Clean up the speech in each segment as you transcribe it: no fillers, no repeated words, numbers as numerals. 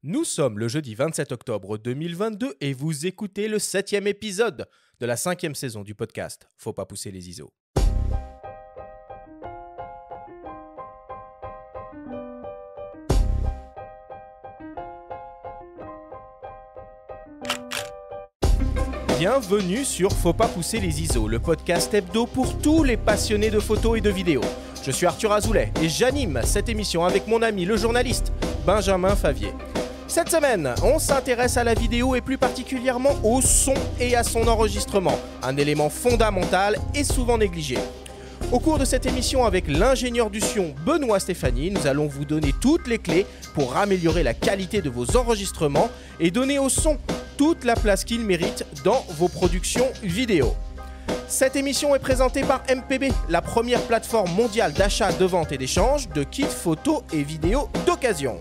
Nous sommes le jeudi 27 octobre 2022 et vous écoutez le 7e épisode de la 5e saison du podcast Faut pas pousser les ISO. Bienvenue sur Faut pas pousser les ISO, le podcast hebdo pour tous les passionnés de photos et de vidéos. Je suis Arthur Azoulay et j'anime cette émission avec mon ami le journaliste Benjamin Favier. Cette semaine, on s'intéresse à la vidéo et plus particulièrement au son et à son enregistrement, un élément fondamental et souvent négligé. Au cours de cette émission avec l'ingénieur du son Benoît Stéphanie, nous allons vous donner toutes les clés pour améliorer la qualité de vos enregistrements et donner au son toute la place qu'il mérite dans vos productions vidéo. Cette émission est présentée par MPB, la première plateforme mondiale d'achat, de vente et d'échange de kits photos et vidéos d'occasion.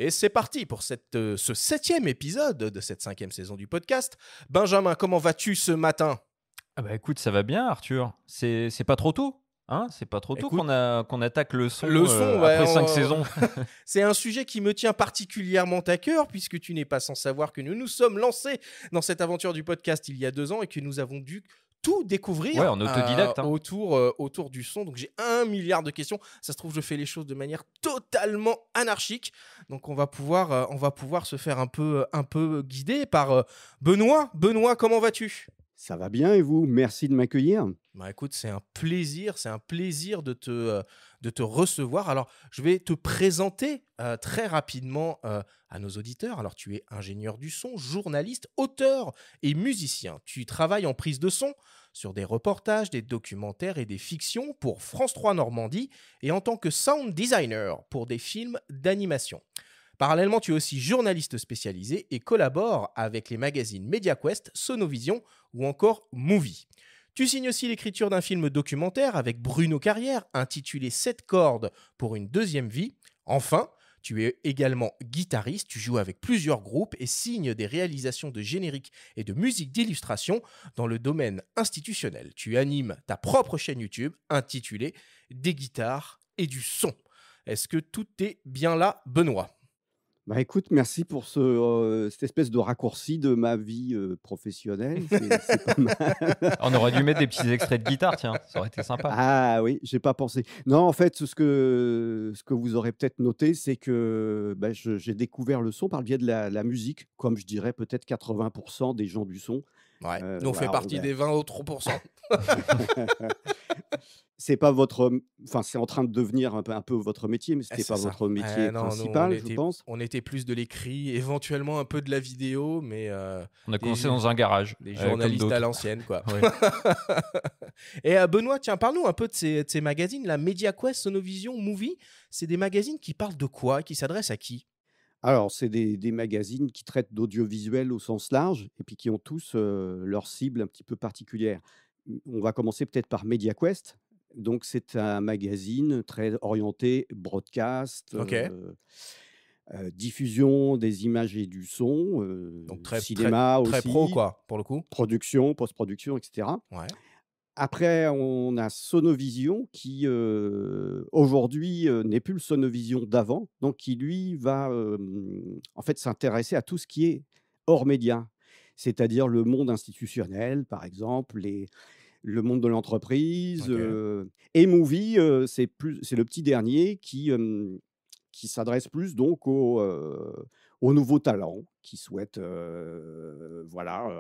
Et c'est parti pour ce 7e épisode de cette 5e saison du podcast. Benjamin, comment vas-tu ce matin ? Ah bah écoute, ça va bien Arthur. C'est pas trop tôt, hein ? C'est pas trop tôt qu'on attaque le son, après 5 saisons. C'est un sujet qui me tient particulièrement à cœur puisque tu n'es pas sans savoir que nous nous sommes lancés dans cette aventure du podcast il y a 2 ans et que nous avons dû tout découvrir en autodidacte, autour du son. Donc j'ai 1 milliard de questions. Ça se trouve, je fais les choses de manière totalement anarchique. Donc on va pouvoir se faire un peu guider par Benoît. Benoît, comment vas-tu ? Ça va bien et vous ? Merci de m'accueillir. Bah écoute, c'est un plaisir de te recevoir. Alors, je vais te présenter très rapidement à nos auditeurs. Alors, tu es ingénieur du son, journaliste, auteur et musicien. Tu travailles en prise de son sur des reportages, des documentaires et des fictions pour France 3 Normandie et en tant que sound designer pour des films d'animation. Parallèlement, tu es aussi journaliste spécialisé et collabores avec les magazines MediaQuest, Sonovision ou encore Movie. Tu signes aussi l'écriture d'un film documentaire avec Bruno Carrière intitulé 7 cordes pour une deuxième vie. Enfin, tu es également guitariste, tu joues avec plusieurs groupes et signes des réalisations de génériques et de musique d'illustration dans le domaine institutionnel. Tu animes ta propre chaîne YouTube intitulée Des guitares et du son. Est-ce que tout est bien là, Benoît ? Bah écoute, merci pour cette espèce de raccourci de ma vie professionnelle. C'est pas mal. On aurait dû mettre des petits extraits de guitare, tiens, ça aurait été sympa. Ah oui, j'ai pas pensé. Non, en fait, ce que vous aurez peut-être noté, c'est que j'ai découvert le son par le biais de la musique, comme je dirais peut-être 80% des gens du son. Ouais, nous on fait partie des 20 autres %. C'est pas c'est en train de devenir un peu votre métier, mais c'était pas votre métier principal, je pense. On était plus de l'écrit, éventuellement un peu de la vidéo, mais on a commencé dans un garage. Des journalistes à l'ancienne, quoi. Ouais. Et Benoît, tiens, parle-nous un peu de ces magazines, la MediaQuest, Sonovision, Movie. C'est des magazines qui parlent de quoi ? Qui s'adressent à qui ? Alors, c'est des magazines qui traitent d'audiovisuel au sens large et puis qui ont tous leur cible un petit peu particulière. On va commencer peut-être par MediaQuest. Donc, c'est un magazine très orienté broadcast, diffusion des images et du son, donc très, cinéma très aussi, pro, quoi, pour le coup. production, post-production, etc. Ouais. Après, on a Sonovision qui, aujourd'hui, n'est plus le Sonovision d'avant, donc qui, lui, va en fait s'intéresser à tout ce qui est hors média, c'est-à-dire le monde institutionnel, par exemple, le monde de l'entreprise. Et Movie, c'est le petit dernier qui s'adresse plus donc aux nouveaux talents qui souhaitent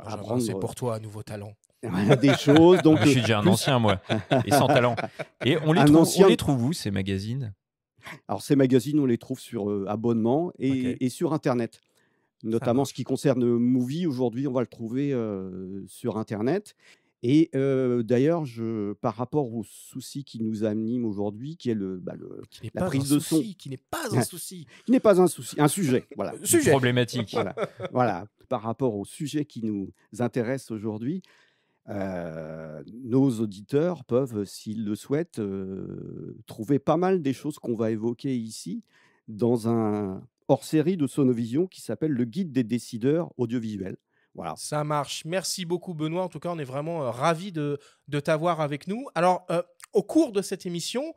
apprendre. C'est pour toi, un nouveau talent. Des choses. Donc, je suis déjà un ancien, moi, et sans talent. Et on les trouve où, ces magazines ? Alors, ces magazines, on les trouve sur abonnement et sur Internet. Notamment ce qui concerne Movie, aujourd'hui, on va le trouver sur Internet. Et d'ailleurs, par rapport au souci qui nous anime aujourd'hui, qui est la prise de son. Qui n'est pas un souci. Qui n'est pas un souci, un sujet. Voilà. Sujet problématique. Voilà. Par rapport au sujet qui nous intéresse aujourd'hui, nos auditeurs peuvent, s'ils le souhaitent, trouver pas mal des choses qu'on va évoquer ici dans un hors-série de Sonovision qui s'appelle Le Guide des décideurs audiovisuels. Voilà. Ça marche. Merci beaucoup, Benoît. En tout cas, on est vraiment ravis de t'avoir avec nous. Alors, Au cours de cette émission,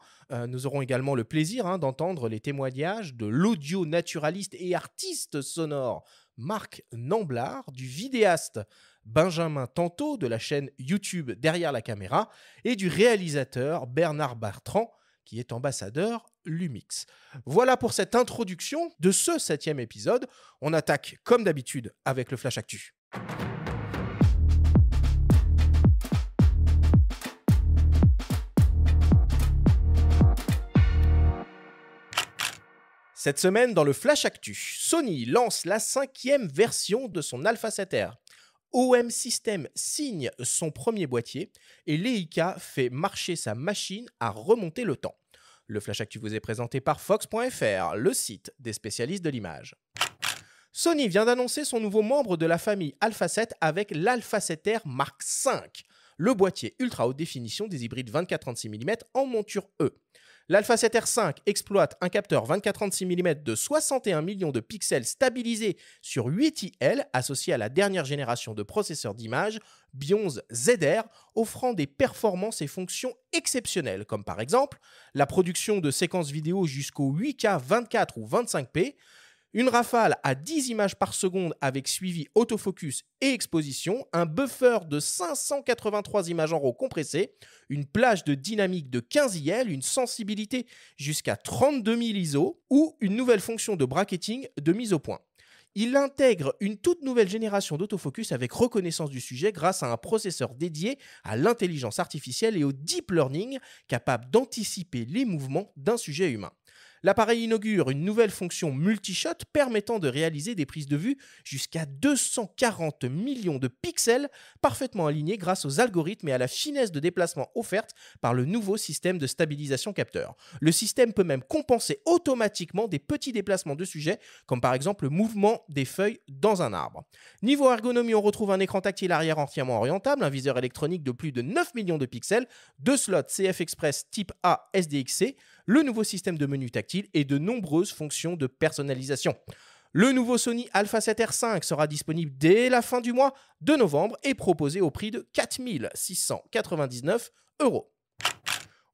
nous aurons également le plaisir d'entendre les témoignages de l'audio-naturaliste et artiste sonore Marc Namblard, du vidéaste Benjamin Tanto de la chaîne YouTube Derrière la caméra et du réalisateur Bernard Bertrand qui est ambassadeur Lumix. Voilà pour cette introduction de ce 7e épisode. On attaque comme d'habitude avec le Flash Actu. Cette semaine, dans le Flash Actu, Sony lance la 5e version de son Alpha 7R. OM System signe son premier boîtier et Leica fait marcher sa machine à remonter le temps. Le Flash Actu vous est présenté par Fox.fr, le site des spécialistes de l'image. Sony vient d'annoncer son nouveau membre de la famille Alpha 7 avec l'Alpha 7R Mark V, le boîtier ultra haute définition des hybrides 24-36 mm en monture E. L'Alpha 7R5 exploite un capteur 24-36 mm de 61 millions de pixels stabilisé sur 8 IL associé à la dernière génération de processeurs d'image Bionz ZR, offrant des performances et fonctions exceptionnelles, comme par exemple la production de séquences vidéo jusqu'au 8K 24 ou 25p, une rafale à 10 images par seconde avec suivi autofocus et exposition, un buffer de 583 images en RAW compressées, une plage de dynamique de 15 IL, une sensibilité jusqu'à 32 000 ISO ou une nouvelle fonction de bracketing de mise au point. Il intègre une toute nouvelle génération d'autofocus avec reconnaissance du sujet grâce à un processeur dédié à l'intelligence artificielle et au deep learning capable d'anticiper les mouvements d'un sujet humain. L'appareil inaugure une nouvelle fonction multi-shot permettant de réaliser des prises de vue jusqu'à 240 millions de pixels parfaitement alignés grâce aux algorithmes et à la finesse de déplacement offerte par le nouveau système de stabilisation capteur. Le système peut même compenser automatiquement des petits déplacements de sujet, comme par exemple le mouvement des feuilles dans un arbre. Niveau ergonomie, on retrouve un écran tactile arrière entièrement orientable, un viseur électronique de plus de 9 millions de pixels, 2 slots CF Express type A SDXC, le nouveau système de menu tactile et de nombreuses fonctions de personnalisation. Le nouveau Sony Alpha 7R5 sera disponible dès la fin du mois de novembre et proposé au prix de 4 699 €.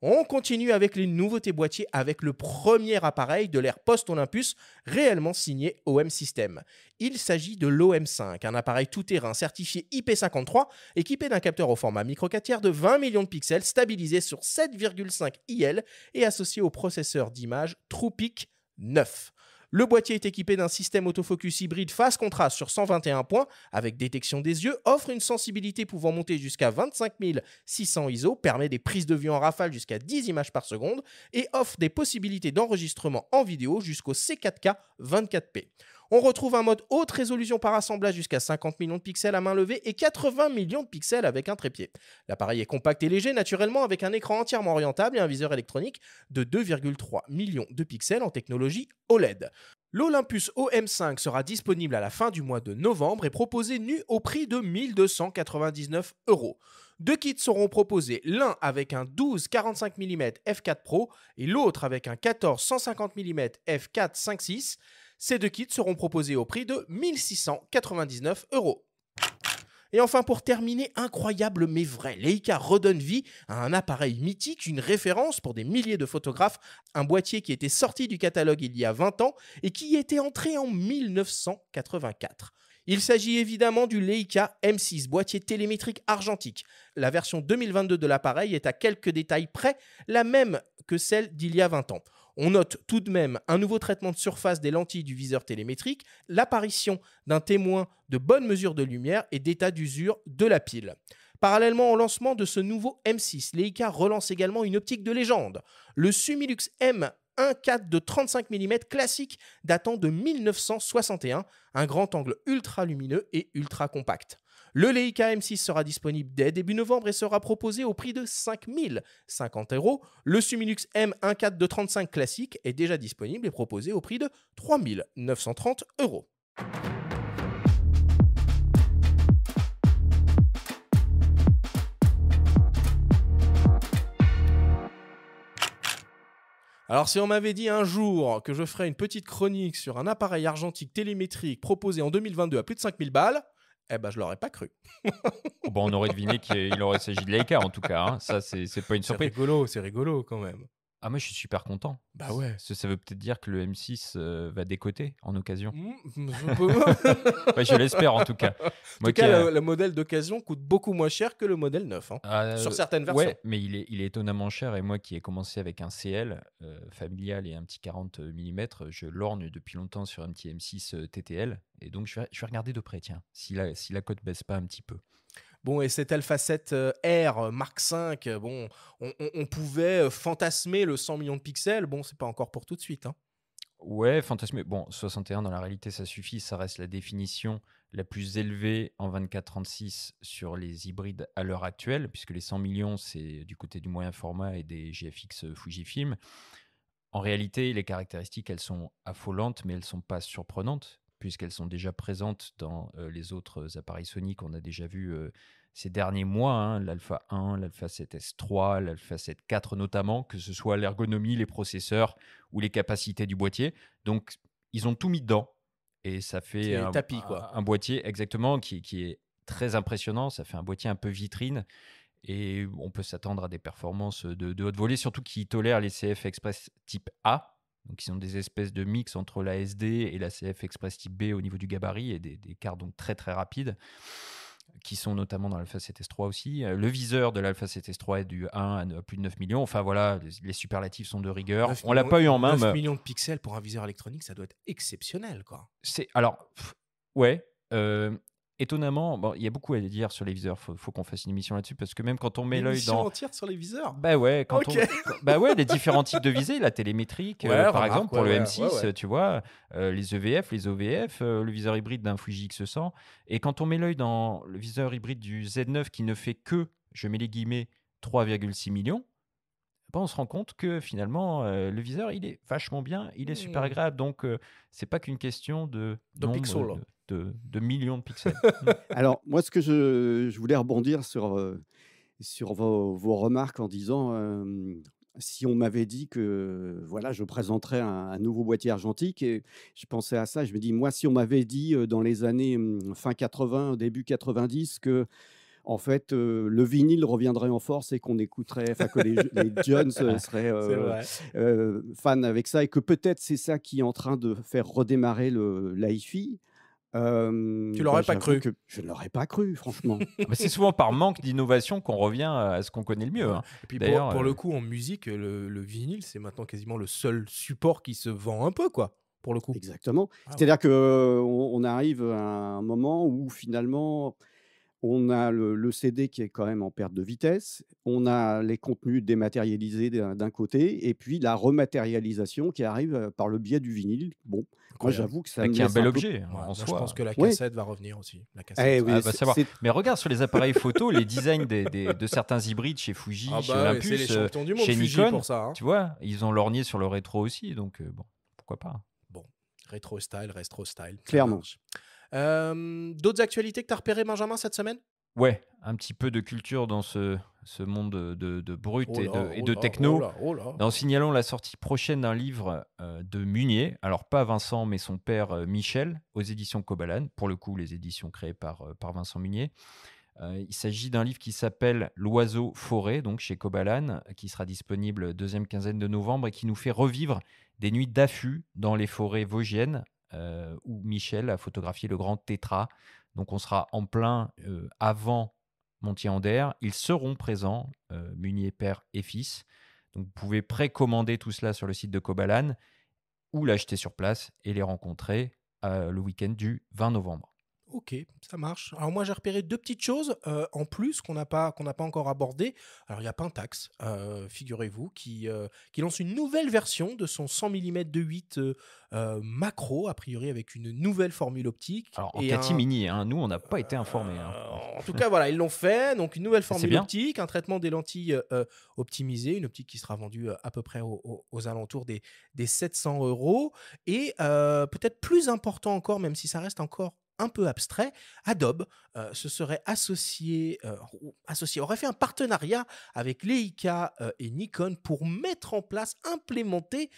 On continue avec les nouveautés boîtiers avec le premier appareil de l'ère post-Olympus réellement signé OM System. Il s'agit de l'OM5, un appareil tout-terrain certifié IP53 équipé d'un capteur au format micro 4 tiers de 20 millions de pixels stabilisé sur 7,5 IL et associé au processeur d'image TruePic 9. Le boîtier est équipé d'un système autofocus hybride face contraste sur 121 points avec détection des yeux, offre une sensibilité pouvant monter jusqu'à 25 600 ISO, permet des prises de vue en rafale jusqu'à 10 images par seconde et offre des possibilités d'enregistrement en vidéo jusqu'au C4K 24p. On retrouve un mode haute résolution par assemblage jusqu'à 50 millions de pixels à main levée et 80 millions de pixels avec un trépied. L'appareil est compact et léger naturellement avec un écran entièrement orientable et un viseur électronique de 2,3 millions de pixels en technologie OLED. L'Olympus OM5 sera disponible à la fin du mois de novembre et proposé nu au prix de 1 299 €. Deux kits seront proposés, l'un avec un 12-45 mm f4 Pro et l'autre avec un 14-150 mm f4 5.6. Ces deux kits seront proposés au prix de 1 699 €. Et enfin, pour terminer, incroyable mais vrai, Leica redonne vie à un appareil mythique, une référence pour des milliers de photographes, un boîtier qui était sorti du catalogue il y a 20 ans et qui était entré en 1984. Il s'agit évidemment du Leica M6, boîtier télémétrique argentique. La version 2022 de l'appareil est à quelques détails près la même que celle d'il y a 20 ans. On note tout de même un nouveau traitement de surface des lentilles du viseur télémétrique, l'apparition d'un témoin de bonne mesure de lumière et d'état d'usure de la pile. Parallèlement au lancement de ce nouveau M6, Leica relance également une optique de légende, le Sumilux M 1.4 de 35 mm classique datant de 1961, un grand angle ultra lumineux et ultra compact. Le Leica M6 sera disponible dès début novembre et sera proposé au prix de 5 050 €. Le Sumilux M 1.4 de 35 classique est déjà disponible et proposé au prix de 3 930 €. Alors si on m'avait dit un jour que je ferais une petite chronique sur un appareil argentique télémétrique proposé en 2022 à plus de 5 000 balles, Eh ben, je l'aurais pas cru. Bon, on aurait deviné qu'il aurait s'agi de Leica, en tout cas. Hein. Ça, c'est pas une surprise. C'est rigolo quand même. Ah, moi, je suis super content. Bah ouais. Ça veut peut-être dire que le M6 va décoter en occasion. Je l'espère en tout cas. En tout cas, le modèle d'occasion coûte beaucoup moins cher que le modèle neuf. Sur certaines versions. Ouais, mais il est étonnamment cher. Et moi qui ai commencé avec un CL familial et un petit 40 mm, je lorgne depuis longtemps sur un petit M6 TTL. Et donc, je vais regarder de près, tiens, si la cote baisse pas un petit peu. Bon, et cet Alpha 7 R Mark V, bon, on pouvait fantasmer le 100 millions de pixels. Bon, c'est pas encore pour tout de suite. Ouais, fantasmer. Bon, 61 dans la réalité, ça suffit. Ça reste la définition la plus élevée en 24-36 sur les hybrides à l'heure actuelle, puisque les 100 millions, c'est du côté du moyen format et des GFX Fujifilm. En réalité, les caractéristiques, elles sont affolantes, mais elles ne sont pas surprenantes, puisqu'elles sont déjà présentes dans les autres appareils Sony qu'on a déjà vus ces derniers mois, hein, l'Alpha 1, l'Alpha 7S 3, l'Alpha 7 4 notamment, que ce soit l'ergonomie, les processeurs ou les capacités du boîtier. Donc, ils ont tout mis dedans. Et ça fait un boîtier exactement qui est très impressionnant. Ça fait un boîtier un peu vitrine. Et on peut s'attendre à des performances de haute volée, surtout qui tolèrent les CF Express type A. Donc, ils sont des espèces de mix entre la SD et la CF Express type B au niveau du gabarit et des cartes donc très très rapides, qui sont notamment dans l'Alpha 7S3 aussi. Le viseur de l'Alpha 7S3 est du 1 à plus de 9 millions. Enfin voilà, les superlatifs sont de rigueur. On l'a pas eu en main. 9 millions de pixels pour un viseur électronique, ça doit être exceptionnel, quoi. Ouais. Étonnamment, bon, il y a beaucoup à dire sur les viseurs. Faut qu'on fasse une émission là-dessus parce que même quand on met l'œil dans. Entière sur les viseurs. Bah ouais, les différents types de visées, la télémétrique, par exemple pour le M6, tu vois, les EVF, les OVF, le viseur hybride d'un Fuji X100. Et quand on met l'œil dans le viseur hybride du Z9 qui ne fait que, je mets les guillemets, 3,6 millions. On se rend compte que finalement, le viseur, il est vachement bien, il est super agréable. Donc, c'est pas qu'une question de pixels. De millions de pixels. Alors, moi, ce que je voulais rebondir sur vos remarques en disant si on m'avait dit que voilà, je présenterais un nouveau boîtier argentique, et je pensais à ça, je me dis, moi, si on m'avait dit dans les années fin 80, début 90, que en fait, le vinyle reviendrait en force et qu'on écouterait, enfin que les jeunes seraient fans avec ça, et que peut-être c'est ça qui est en train de faire redémarrer l'hi-fi. Tu l'aurais pas cru. Je ne l'aurais pas cru, franchement. Mais c'est souvent par manque d'innovation qu'on revient à ce qu'on connaît le mieux. Hein. Et puis pour le coup, en musique, le vinyle, c'est maintenant quasiment le seul support qui se vend un peu, quoi. Pour le coup. Exactement. C'est-à-dire qu'on arrive à un moment où finalement, on a le CD qui est quand même en perte de vitesse, on a les contenus dématérialisés d'un côté, et puis la rematérialisation qui arrive par le biais du vinyle. Bon, moi j'avoue que ça me qui est un laisse bel objet en Je soi. pense que la cassette va revenir aussi. La cassette. Savoir. Mais regarde sur les appareils photo, les designs de certains hybrides chez Fuji, chez Olympus, chez Nikon, pour ça, hein. Tu vois, ils ont lorgné sur le rétro aussi, donc bon, pourquoi pas. Bon, rétro style. Clairement. D'autres actualités que tu as repérées, Benjamin, cette semaine? Ouais, un petit peu de culture dans ce monde de brut et de techno. En signalant la sortie prochaine d'un livre de Munier, alors pas Vincent, mais son père Michel, aux éditions Kobalan, pour le coup les éditions créées par Vincent Munier. Il s'agit d'un livre qui s'appelle L'oiseau forêt, donc chez Kobalan, qui sera disponible deuxième quinzaine de novembre et qui nous fait revivre des nuits d'affût dans les forêts vosgiennes, où Michel a photographié le grand tétra. Donc on sera en plein avant Montier-Anderre. Ils seront présents, Munier père et fils. Donc vous pouvez précommander tout cela sur le site de Kobalan ou l'acheter sur place et les rencontrer le week-end du 20 novembre. Ok, ça marche. Alors moi j'ai repéré deux petites choses en plus qu'on n'a pas encore abordées. Alors il y a Pentax, figurez-vous, qui lance une nouvelle version de son 100 mm 2.8 macro, a priori avec une nouvelle formule optique. Alors en catimini, nous on n'a pas été informés. En tout cas voilà, ils l'ont fait, donc une nouvelle formule optique, un traitement des lentilles optimisé, une optique qui sera vendue à peu près aux alentours des 700 €. Et peut-être plus important encore, même si ça reste encore un peu abstrait, Adobe se serait associé, aurait fait un partenariat avec Leica et Nikon pour mettre en place, implémenter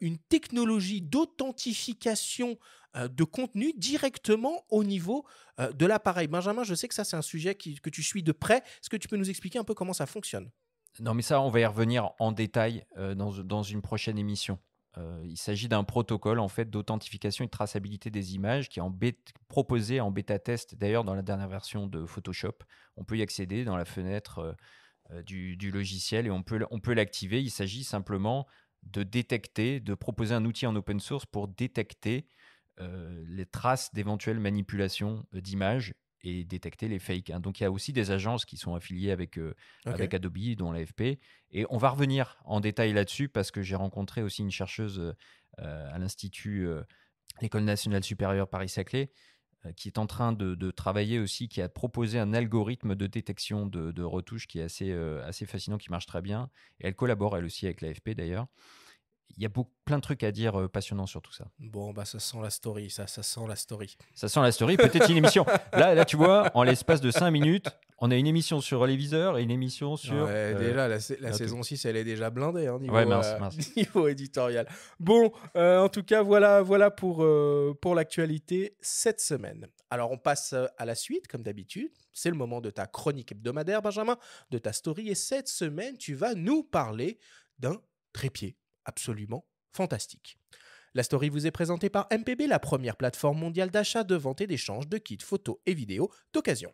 une technologie d'authentification de contenu directement au niveau de l'appareil. Benjamin, je sais que ça, c'est un sujet que tu suis de près. Est-ce que tu peux nous expliquer un peu comment ça fonctionne? Non, mais ça, on va y revenir en détail dans une prochaine émission. Il s'agit d'un protocole en fait d'authentification et de traçabilité des images qui est proposé en bêta-test d'ailleurs dans la dernière version de Photoshop. On peut y accéder dans la fenêtre du logiciel et on peut l'activer. Il s'agit simplement de proposer un outil en open source pour détecter les traces d'éventuelles manipulations d'images et détecter les fakes, hein. Donc, il y a aussi des agences qui sont affiliées avec Ok. Adobe, dont l'AFP. Et on va revenir en détail là-dessus parce que j'ai rencontré aussi une chercheuse à l'Institut, l'École nationale supérieure Paris-Saclay, qui est en train de travailler aussi, qui a proposé un algorithme de détection de retouches qui est assez fascinant, qui marche très bien. Et elle collabore, elle aussi, avec l'AFP d'ailleurs. Il y a plein de trucs à dire passionnants sur tout ça. Bon, bah ça sent la story, ça sent la story. Ça sent la story, peut-être une émission. Là, tu vois, en l'espace de 5 minutes, on a une émission sur les viseurs et une émission sur... Ouais, déjà, la un saison truc. 6, elle est déjà blindée hein, Ouais, mince. niveau éditorial. Bon, en tout cas, voilà pour l'actualité cette semaine. Alors, on passe à la suite, comme d'habitude. C'est le moment de ta chronique hebdomadaire, Benjamin, de ta story. Et cette semaine, tu vas nous parler d'un trépied absolument fantastique. La story vous est présentée par MPB, la première plateforme mondiale d'achat, de vente et d'échange de kits photos et vidéos d'occasion.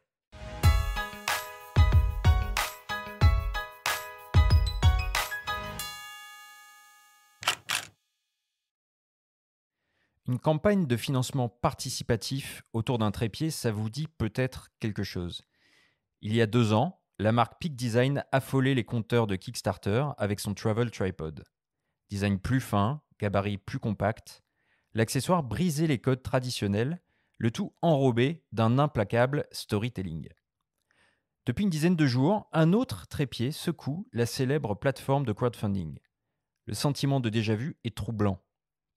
Une campagne de financement participatif autour d'un trépied, ça vous dit peut-être quelque chose. Il y a 2 ans, la marque Peak Design affolait les compteurs de Kickstarter avec son Travel Tripod. Design plus fin, gabarit plus compact, l'accessoire brisait les codes traditionnels, le tout enrobé d'un implacable storytelling. Depuis une dizaine de jours, un autre trépied secoue la célèbre plateforme de crowdfunding. Le sentiment de déjà-vu est troublant.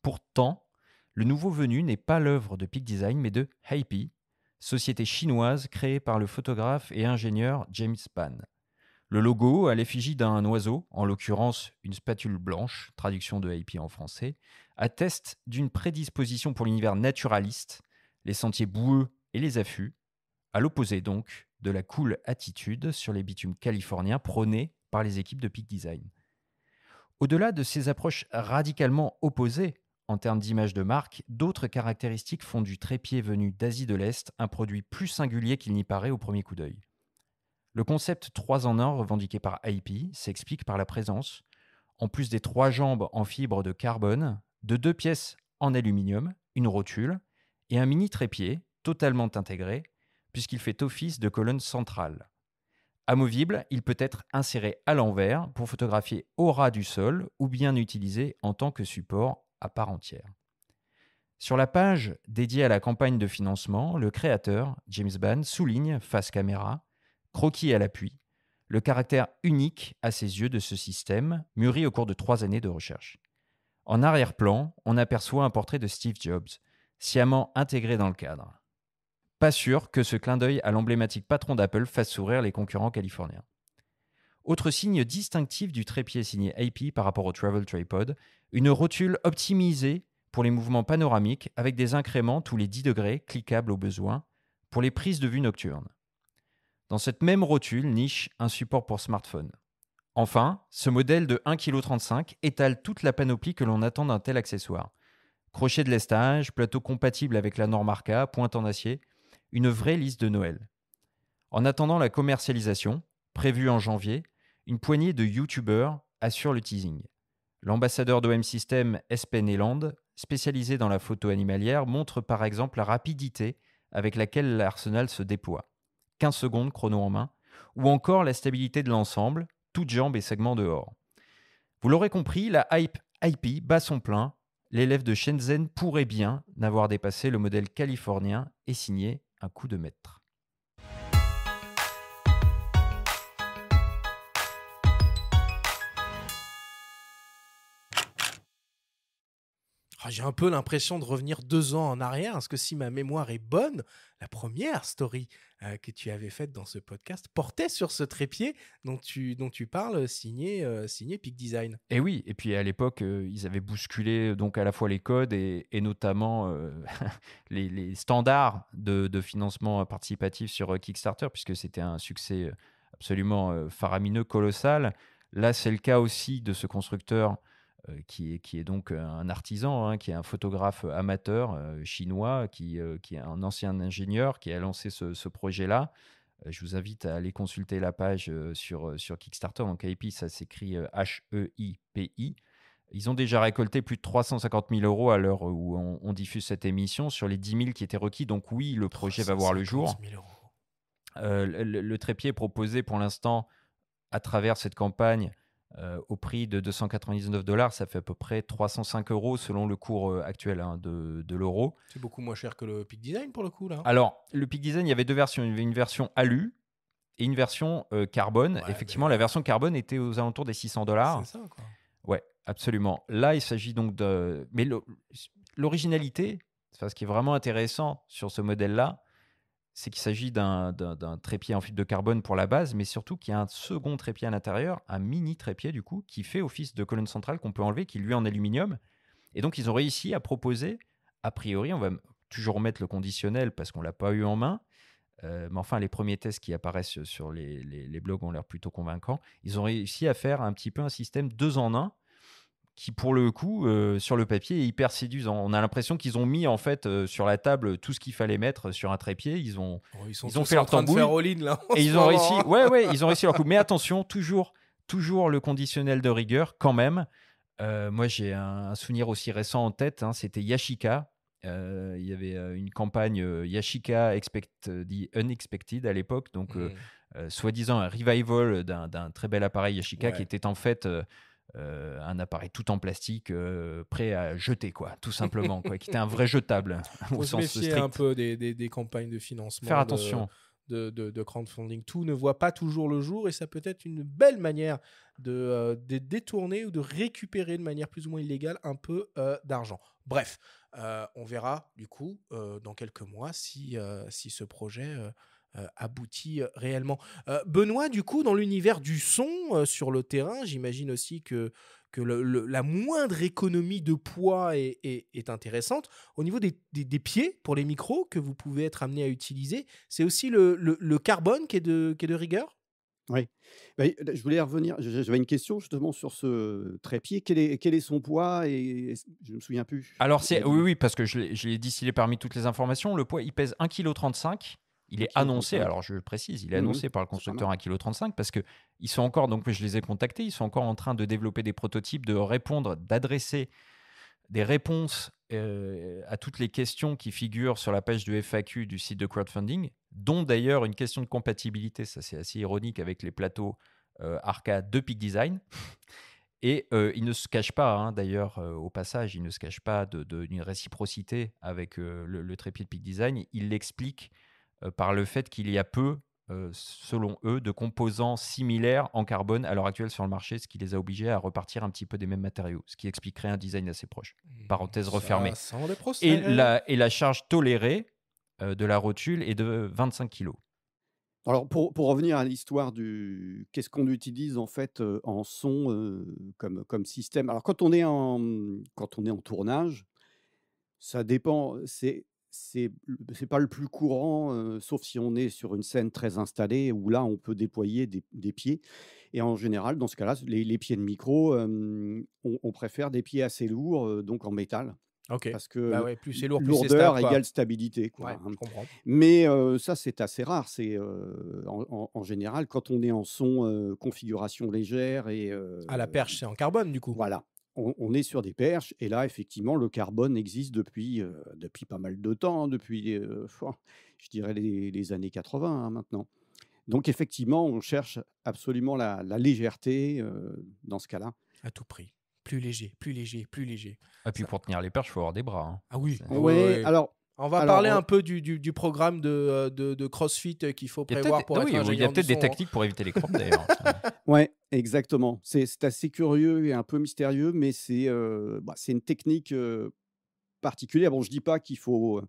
Pourtant, le nouveau venu n'est pas l'œuvre de Peak Design, mais de Happy, société chinoise créée par le photographe et ingénieur James Ban. Le logo, à l'effigie d'un oiseau, en l'occurrence une spatule blanche, traduction de Happy en français, atteste d'une prédisposition pour l'univers naturaliste, les sentiers boueux et les affûts, à l'opposé donc de la cool attitude sur les bitumes californiens prônée par les équipes de Peak Design. Au-delà de ces approches radicalement opposées en termes d'image de marque, d'autres caractéristiques font du trépied venu d'Asie de l'Est un produit plus singulier qu'il n'y paraît au premier coup d'œil. Le concept 3 en 1 revendiqué par IP s'explique par la présence, en plus des 3 jambes en fibre de carbone, de 2 pièces en aluminium, une rotule et un mini trépied totalement intégré puisqu'il fait office de colonne centrale. Amovible, il peut être inséré à l'envers pour photographier au ras du sol ou bien utilisé en tant que support à part entière. Sur la page dédiée à la campagne de financement, le créateur, James Ban, souligne, face caméra, croquis à l'appui, le caractère unique à ses yeux de ce système, mûri au cours de 3 années de recherche. En arrière-plan, on aperçoit un portrait de Steve Jobs, sciemment intégré dans le cadre. Pas sûr que ce clin d'œil à l'emblématique patron d'Apple fasse sourire les concurrents californiens. Autre signe distinctif du trépied signé IP par rapport au Travel Tripod, une rotule optimisée pour les mouvements panoramiques avec des incréments tous les 10 degrés, cliquables au besoin, pour les prises de vue nocturnes. Dans cette même rotule niche un support pour smartphone. Enfin, ce modèle de 1,35 kg étale toute la panoplie que l'on attend d'un tel accessoire. Crochet de lestage, plateau compatible avec la norme Arca, pointe en acier, une vraie liste de Noël. En attendant la commercialisation, prévue en janvier, une poignée de youtubeurs assure le teasing. L'ambassadeur d'OM System Espen Eland, spécialisé dans la photo animalière, montre par exemple la rapidité avec laquelle l'arsenal se déploie. 15 secondes chrono en main, ou encore la stabilité de l'ensemble, toutes jambes et segments dehors. Vous l'aurez compris, la hype IP bat son plein. L'élève de Shenzhen pourrait bien n'avoir dépassé le modèle californien et signé un coup de maître. J'ai un peu l'impression de revenir 2 ans en arrière, parce que si ma mémoire est bonne, la première story que tu avais faite dans ce podcast portait sur ce trépied dont tu parles, signé Peak Design. Et oui, et puis à l'époque, ils avaient bousculé donc à la fois les codes et notamment les standards de financement participatif sur Kickstarter, puisque c'était un succès absolument faramineux, colossal. Là, c'est le cas aussi de ce constructeur qui est donc un artisan, hein, qui est un photographe amateur chinois, qui est un ancien ingénieur, qui a lancé ce projet-là. Je vous invite à aller consulter la page sur Kickstarter. Donc, AIP, ça s'écrit HEIPI. Ils ont déjà récolté plus de 350 000 euros à l'heure où on diffuse cette émission sur les 10 000 qui étaient requis. Donc, oui, le projet va voir le jour. 350 000 euros. Le trépied est proposé pour l'instant à travers cette campagne au prix de 299 $. Ça fait à peu près 305 euros selon le cours actuel de l'euro. C'est beaucoup moins cher que le Peak Design pour le coup, là. Alors, le Peak Design, il y avait 2 versions. Il y avait une version alu et une version carbone. Ouais, Effectivement, mais la version carbone était aux alentours des 600 $. c'est ça, quoi. Ouais, absolument. Là, il s'agit donc de... Mais l'originalité, enfin, ce qui est vraiment intéressant sur ce modèle-là, c'est qu'il s'agit d'un trépied en fibre de carbone pour la base, mais surtout qu'il y a un second trépied à l'intérieur, un mini trépied du coup, qui fait office de colonne centrale qu'on peut enlever, qui lui est en aluminium. Et donc, ils ont réussi à proposer, a priori, on va toujours mettre le conditionnel parce qu'on ne l'a pas eu en main, mais enfin, les premiers tests qui apparaissent sur les blogs ont l'air plutôt convaincants. Ils ont réussi à faire un petit peu un système 2 en 1 qui, pour le coup, sur le papier, est hyper séduisant. On a l'impression qu'ils ont mis en fait sur la table tout ce qu'il fallait mettre sur un trépied. Ils ont Ils ont fait en leur train de tambouille faire all-in, là. en et ce ils ont réussi. moment. Ouais, ils ont réussi leur coup. Mais attention, toujours le conditionnel de rigueur quand même. Moi, j'ai un souvenir aussi récent en tête. Hein, c'était Yashica. Il y avait une campagne Yashica The Unexpected à l'époque. Donc, soi-disant un revival d'un très bel appareil Yashica qui Ouais. était en fait un appareil tout en plastique prêt à jeter, quoi, tout simplement, quoi, qui était un vrai jetable au Faut se sens méfier strict. un peu des campagnes de financement, Faire attention. de crowdfunding. Tout ne voit pas toujours le jour et ça peut être une belle manière de détourner ou de récupérer de manière plus ou moins illégale un peu d'argent. Bref, on verra du coup dans quelques mois si ce projet aboutit réellement. Benoît, du coup, dans l'univers du son sur le terrain, j'imagine aussi que la moindre économie de poids est intéressante. Au niveau des pieds pour les micros que vous pouvez être amené à utiliser, c'est aussi le carbone qui est de rigueur. Oui. Je voulais revenir, j'avais une question justement sur ce trépied. Quel est son poids et je ne me souviens plus. Alors, Il a dit oui, parce que je l'ai distillé parmi toutes les informations. Le poids, il pèse 1,35 kg. Il est annoncé, 1,35 kg. alors je le précise, il est Mhm. annoncé par le C'est pas constructeur mal. 1,35 kg parce que ils sont encore, donc je les ai contactés, ils sont encore en train de développer des prototypes, d'adresser des réponses à toutes les questions qui figurent sur la page de FAQ du site de crowdfunding, dont d'ailleurs une question de compatibilité, ça c'est assez ironique, avec les plateaux arcade de Peak Design. Et il ne se cache pas, hein, d'ailleurs, au passage, il ne se cache pas d'une réciprocité avec le trépied de Peak Design. Il l'explique par le fait qu'il y a peu, selon eux, de composants similaires en carbone à l'heure actuelle sur le marché, ce qui les a obligés à repartir un petit peu des mêmes matériaux, ce qui expliquerait un design assez proche. Parenthèse refermée. Ça sent les procès. Et la charge tolérée de la rotule est de 25 kg. Alors pour revenir à l'histoire du qu'est-ce qu'on utilise en fait, en son, comme système? Alors quand on est en tournage, ça dépend, c'est pas le plus courant, sauf si on est sur une scène très installée où là, on peut déployer des pieds et en général, dans ce cas-là, les pieds de micro, on préfère des pieds assez lourds, donc en métal Ok. parce que Bah ouais, plus c'est lourd, plus c'est lourdeur stable, quoi. égale stabilité, quoi, Ouais, hein. je comprends. Mais ça, c'est assez rare. C'est, en général, quand on est en son, configuration légère et À la perche, c'est en carbone, du coup. voilà, on est sur des perches et là, effectivement, le carbone existe depuis pas mal de temps, hein, depuis, je dirais les années 80, hein, maintenant. Donc effectivement, on cherche absolument la légèreté, dans ce cas-là. À tout prix. Plus léger, plus léger, plus léger. Et puis Ça- pour tenir les perches, il faut avoir des bras, hein. Ah oui. C'est- Ouais, Ouais, ouais. alors On va parler un peu du programme de CrossFit qu'il faut Il y a prévoir peut-être pour être il y a ingénieur du peut-être des son, hein. techniques pour éviter les crampes, d'ailleurs. ouais, exactement. C'est assez curieux et un peu mystérieux, mais c'est une technique, particulière. Bon, je dis pas il faut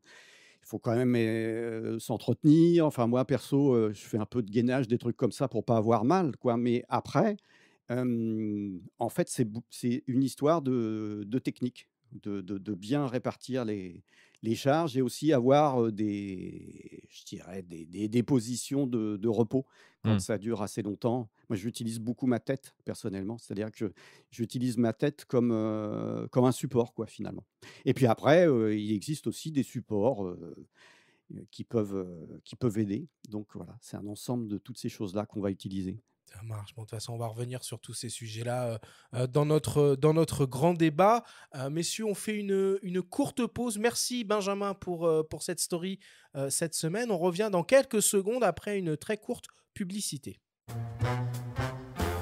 quand même, s'entretenir. Enfin, moi, perso, je fais un peu de gainage, des trucs comme ça pour pas avoir mal, quoi. Mais après, en fait, c'est une histoire de technique, de bien répartir les charges et aussi avoir, je dirais des positions de repos quand Mmh. ça dure assez longtemps. Moi, j'utilise beaucoup ma tête personnellement, c'est-à-dire que j'utilise ma tête comme un support quoi, finalement. Et puis après, il existe aussi des supports, qui peuvent aider. Donc voilà, c'est un ensemble de toutes ces choses-là qu'on va utiliser. Ça marche. Bon, de toute façon, on va revenir sur tous ces sujets-là dans notre grand débat. Messieurs, on fait une courte pause. Merci Benjamin pour cette story cette semaine. On revient dans quelques secondes après une très courte publicité.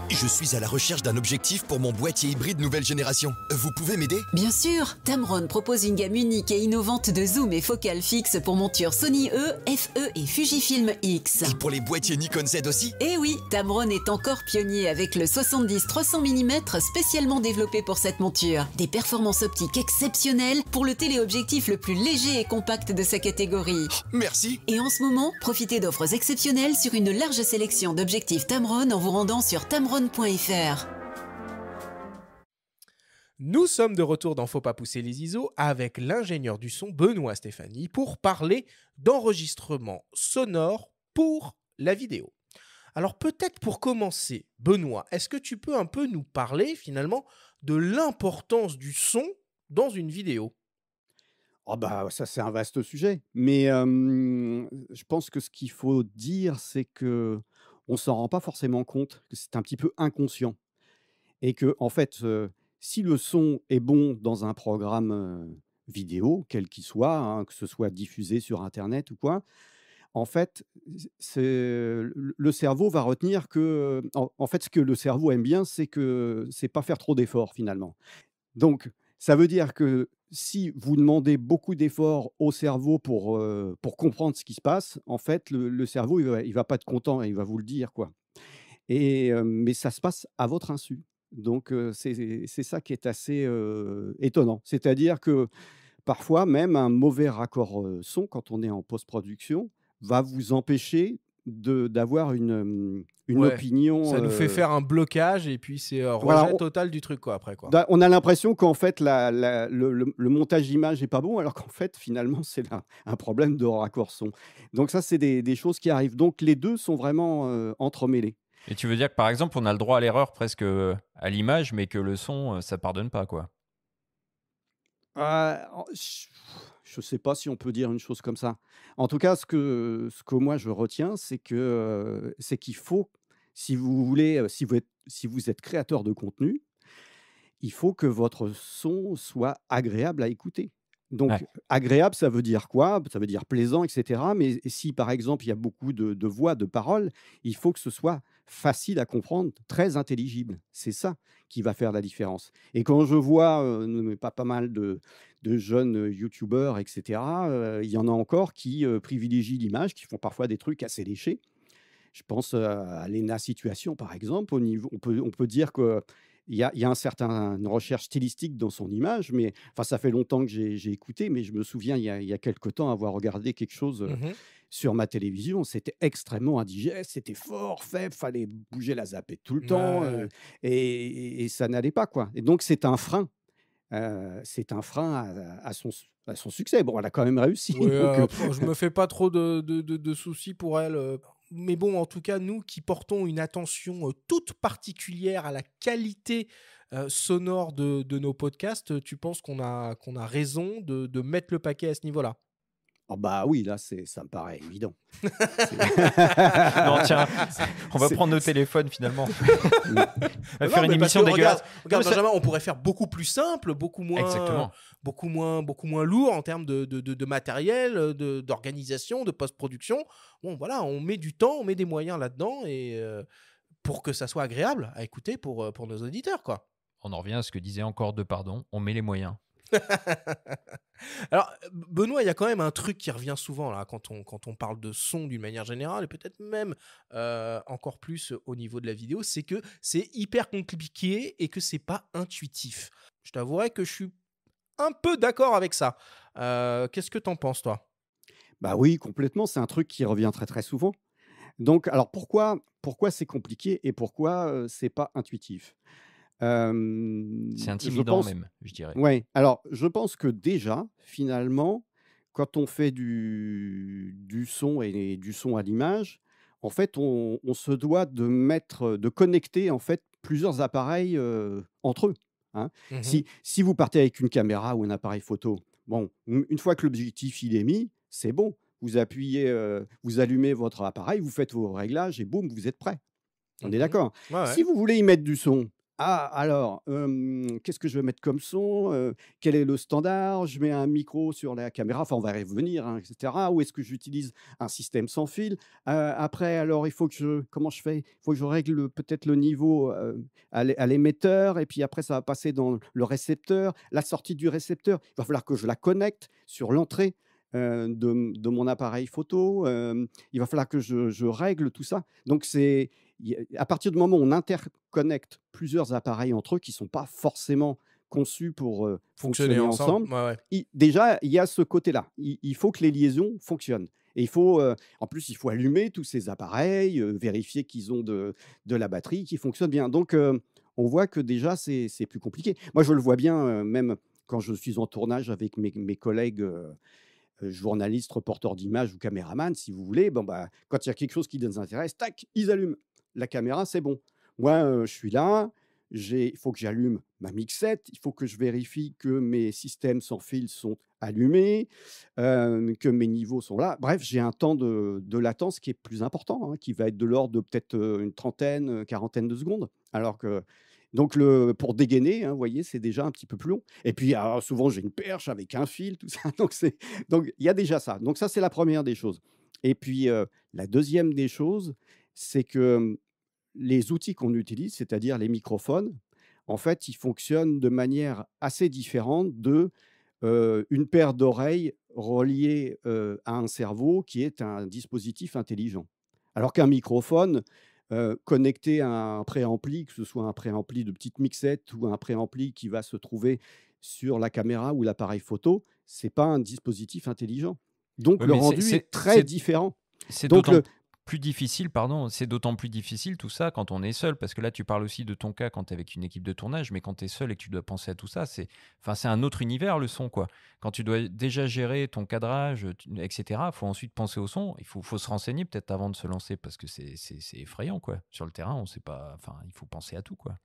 Je suis à la recherche d'un objectif pour mon boîtier hybride nouvelle génération. Vous pouvez m'aider? Bien sûr, Tamron propose une gamme unique et innovante de zoom et focale fixe pour montures Sony E, FE et Fujifilm X. Et pour les boîtiers Nikon Z aussi? Et oui, Tamron est encore pionnier avec le 70-300 mm spécialement développé pour cette monture. Des performances optiques exceptionnelles pour le téléobjectif le plus léger et compact de sa catégorie. Merci. Et en ce moment, profitez d'offres exceptionnelles sur une large sélection d'objectifs Tamron en vous rendant sur tamron.fr. Nous sommes de retour dans Faut pas pousser les ISO avec l'ingénieur du son Benoît Stéphanie pour parler d'enregistrement sonore pour la vidéo. Alors peut-être pour commencer, Benoît, est-ce que tu peux un peu nous parler finalement de l'importance du son dans une vidéo? Oh bah, ça, c'est un vaste sujet. Mais, je pense que ce qu'il faut dire, c'est qu'on s'en rend pas forcément compte, que c'est un petit peu inconscient et que en fait, si le son est bon dans un programme, vidéo, quel qu'il soit, hein, que ce soit diffusé sur internet ou quoi, en fait, le cerveau va retenir que, en fait, ce que le cerveau aime bien, c'est pas faire trop d'efforts finalement. Donc, ça veut dire que si vous demandez beaucoup d'efforts au cerveau pour comprendre ce qui se passe, en fait, le cerveau, il va pas être content et il va vous le dire, quoi. Et mais ça se passe à votre insu. Donc, c'est ça qui est assez, étonnant. C'est-à-dire que parfois, même un mauvais raccord, son, quand on est en post-production, va vous empêcher d'avoir une Ouais, opinion, ça nous fait faire un blocage et puis c'est voilà, rejet total du truc quoi après quoi. on a l'impression qu'en fait le montage image est pas bon, alors qu'en fait finalement c'est un problème de raccord son. Donc ça, c'est des choses qui arrivent. Donc les 2 sont vraiment, entremêlés. Et tu veux dire que par exemple, on a le droit à l'erreur presque à l'image, mais que le son, ça pardonne pas, quoi. En je sais pas si on peut dire une chose comme ça. En tout cas, ce que moi je retiens, c'est qu'il faut, si vous voulez, si vous êtes créateur de contenu, il faut que votre son soit agréable à écouter. Ouais. Donc, agréable, ça veut dire quoi? Ça veut dire plaisant, et cetera. Mais si, par exemple, il y a beaucoup de voix, de paroles, il faut que ce soit facile à comprendre, très intelligible. C'est ça qui va faire la différence. Et quand je vois, pas mal de jeunes, youtubeurs, et cetera, il y en a encore qui, privilégient l'image, qui font parfois des trucs assez léchés. Je pense, à Léna Situation, par exemple. Au niveau on peut dire qu'il y a une recherche stylistique dans son image, mais enfin, ça fait longtemps que j'ai écouté, mais je me souviens, il y a quelque temps, avoir regardé quelque chose, Mmh. sur ma télévision. C'était extrêmement indigeste, c'était fort, faible, fallait bouger la zapette tout le Ouais, temps, ouais. et ça n'allait pas, quoi. Et donc c'est un frein à son succès. Bon, elle a quand même réussi, Ouais, donc après, je me fais pas trop de soucis pour elle. Mais bon, en tout cas, nous qui portons une attention toute particulière à la qualité sonore de nos podcasts, tu penses qu'on a raison de mettre le paquet à ce niveau-là? oh bah, oui, là, ça me paraît évident. C'est Non, tiens, on va c'est prendre nos c'est téléphones finalement. On va Non, faire une mais parce émission que regarde, dégueulasse. Non, regarde mais ça- Benjamin, on pourrait faire beaucoup plus simple, Exactement. beaucoup moins lourd en termes de matériel, d'organisation, de post-production. Bon, voilà, on met du temps, on met des moyens là-dedans et pour que ça soit agréable à écouter pour nos auditeurs, quoi. On en revient à ce que disait encore Depardon, on met les moyens. Alors, Benoît, il y a quand même un truc qui revient souvent là, quand on parle de son d'une manière générale, et peut-être même encore plus au niveau de la vidéo, c'est que c'est hyper compliqué et que c'est pas intuitif. Je t'avouerai que je suis un peu d'accord avec ça. Qu'est-ce que tu en penses, toi? Bah oui, complètement, c'est un truc qui revient très, très souvent. Donc alors pourquoi c'est compliqué et pourquoi, c'est pas intuitif? C'est Je intimidant pense même, je dirais. Ouais, alors je pense que déjà, finalement, quand on fait du son et du son à l'image, en fait, on se doit de connecter, en fait, plusieurs appareils, entre eux, hein. Mmh. Si vous partez avec une caméra ou un appareil photo, bon, une fois que l'objectif il est mis, c'est bon. Vous appuyez, vous allumez votre appareil, vous faites vos réglages et boum, vous êtes prêt. On est Mmh. d'accord. Ouais, ouais. Si vous voulez y mettre du son, ah alors, qu'est-ce que je vais mettre comme son? Quel est le standard? Je mets un micro sur la caméra, enfin on va y revenir, hein, et cetera. Ou est-ce que j'utilise un système sans fil? Après alors il faut que je comment je fais? Il faut que je règle peut-être le niveau, à l'émetteur et puis après ça va passer dans le récepteur. La sortie du récepteur, il va falloir que je la connecte sur l'entrée, de mon appareil photo. Il va falloir que je règle tout ça. Donc c'est à partir du moment où on interconnecte plusieurs appareils entre eux qui ne sont pas forcément conçus pour Fonctionner fonctionner ensemble, ensemble, ouais, ouais. déjà, il y a ce côté-là. Il faut que les liaisons fonctionnent. Et en plus, il faut allumer tous ces appareils, vérifier qu'ils ont de la batterie, qu'ils fonctionnent bien. Donc, on voit que déjà, c'est plus compliqué. Moi, je le vois bien, même quand je suis en tournage avec mes collègues journalistes, reporters d'images ou caméramans, si vous voulez. Bon, bah, quand il y a quelque chose qui les intéresse, tac, ils allument la caméra, c'est bon. Moi, je suis là, il faut que j'allume ma mixette, il faut que je vérifie que mes systèmes sans fil sont allumés, que mes niveaux sont là. Bref, j'ai un temps de latence qui est plus important, hein, qui va être de l'ordre de peut-être une trentaine, quarantaine de secondes. Alors que donc pour dégainer, hein, vous voyez, c'est déjà un petit peu plus long. Et puis, alors, souvent, j'ai une perche avec un fil, tout ça. Donc il y a déjà ça. Donc ça, c'est la première des choses. Et puis, la deuxième des choses, c'est que, les outils qu'on utilise, c'est-à-dire les microphones, en fait, ils fonctionnent de manière assez différente une paire d'oreilles reliées, à un cerveau qui est un dispositif intelligent. Alors qu'un microphone, connecté à un préampli, que ce soit un préampli de petite mixette ou un préampli qui va se trouver sur la caméra ou l'appareil photo, c'est pas un dispositif intelligent. Donc Ouais, le mais rendu est très différent. c'est Donc d'autant le plus difficile, pardon, c'est d'autant plus difficile tout ça quand on est seul, parce que là tu parles aussi de ton cas quand tu es avec une équipe de tournage, mais quand tu es seul et que tu dois penser à tout ça, c'est un autre univers le son, quoi. Quand tu dois déjà gérer ton cadrage, etc., il faut ensuite penser au son, faut se renseigner peut-être avant de se lancer, parce que c'est effrayant, quoi. Sur le terrain, on sait pas, enfin, il faut penser à tout, quoi.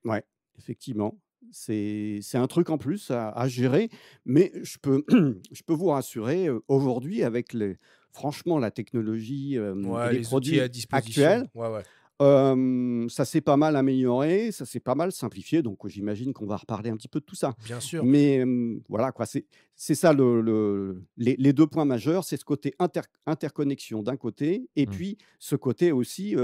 Ouais, effectivement, c'est un truc en plus à gérer, mais je peux vous rassurer, aujourd'hui avec les franchement la technologie, et Ouais, les les outils à produits disposition. actuels, Ouais, ouais. ça s'est pas mal amélioré, ça s'est pas mal simplifié, donc j'imagine qu'on va reparler un petit peu de tout ça. Bien sûr. Mais, voilà quoi, c'est ça les 2 points majeurs, c'est ce côté interconnexion d'un côté et Mmh. puis ce côté aussi,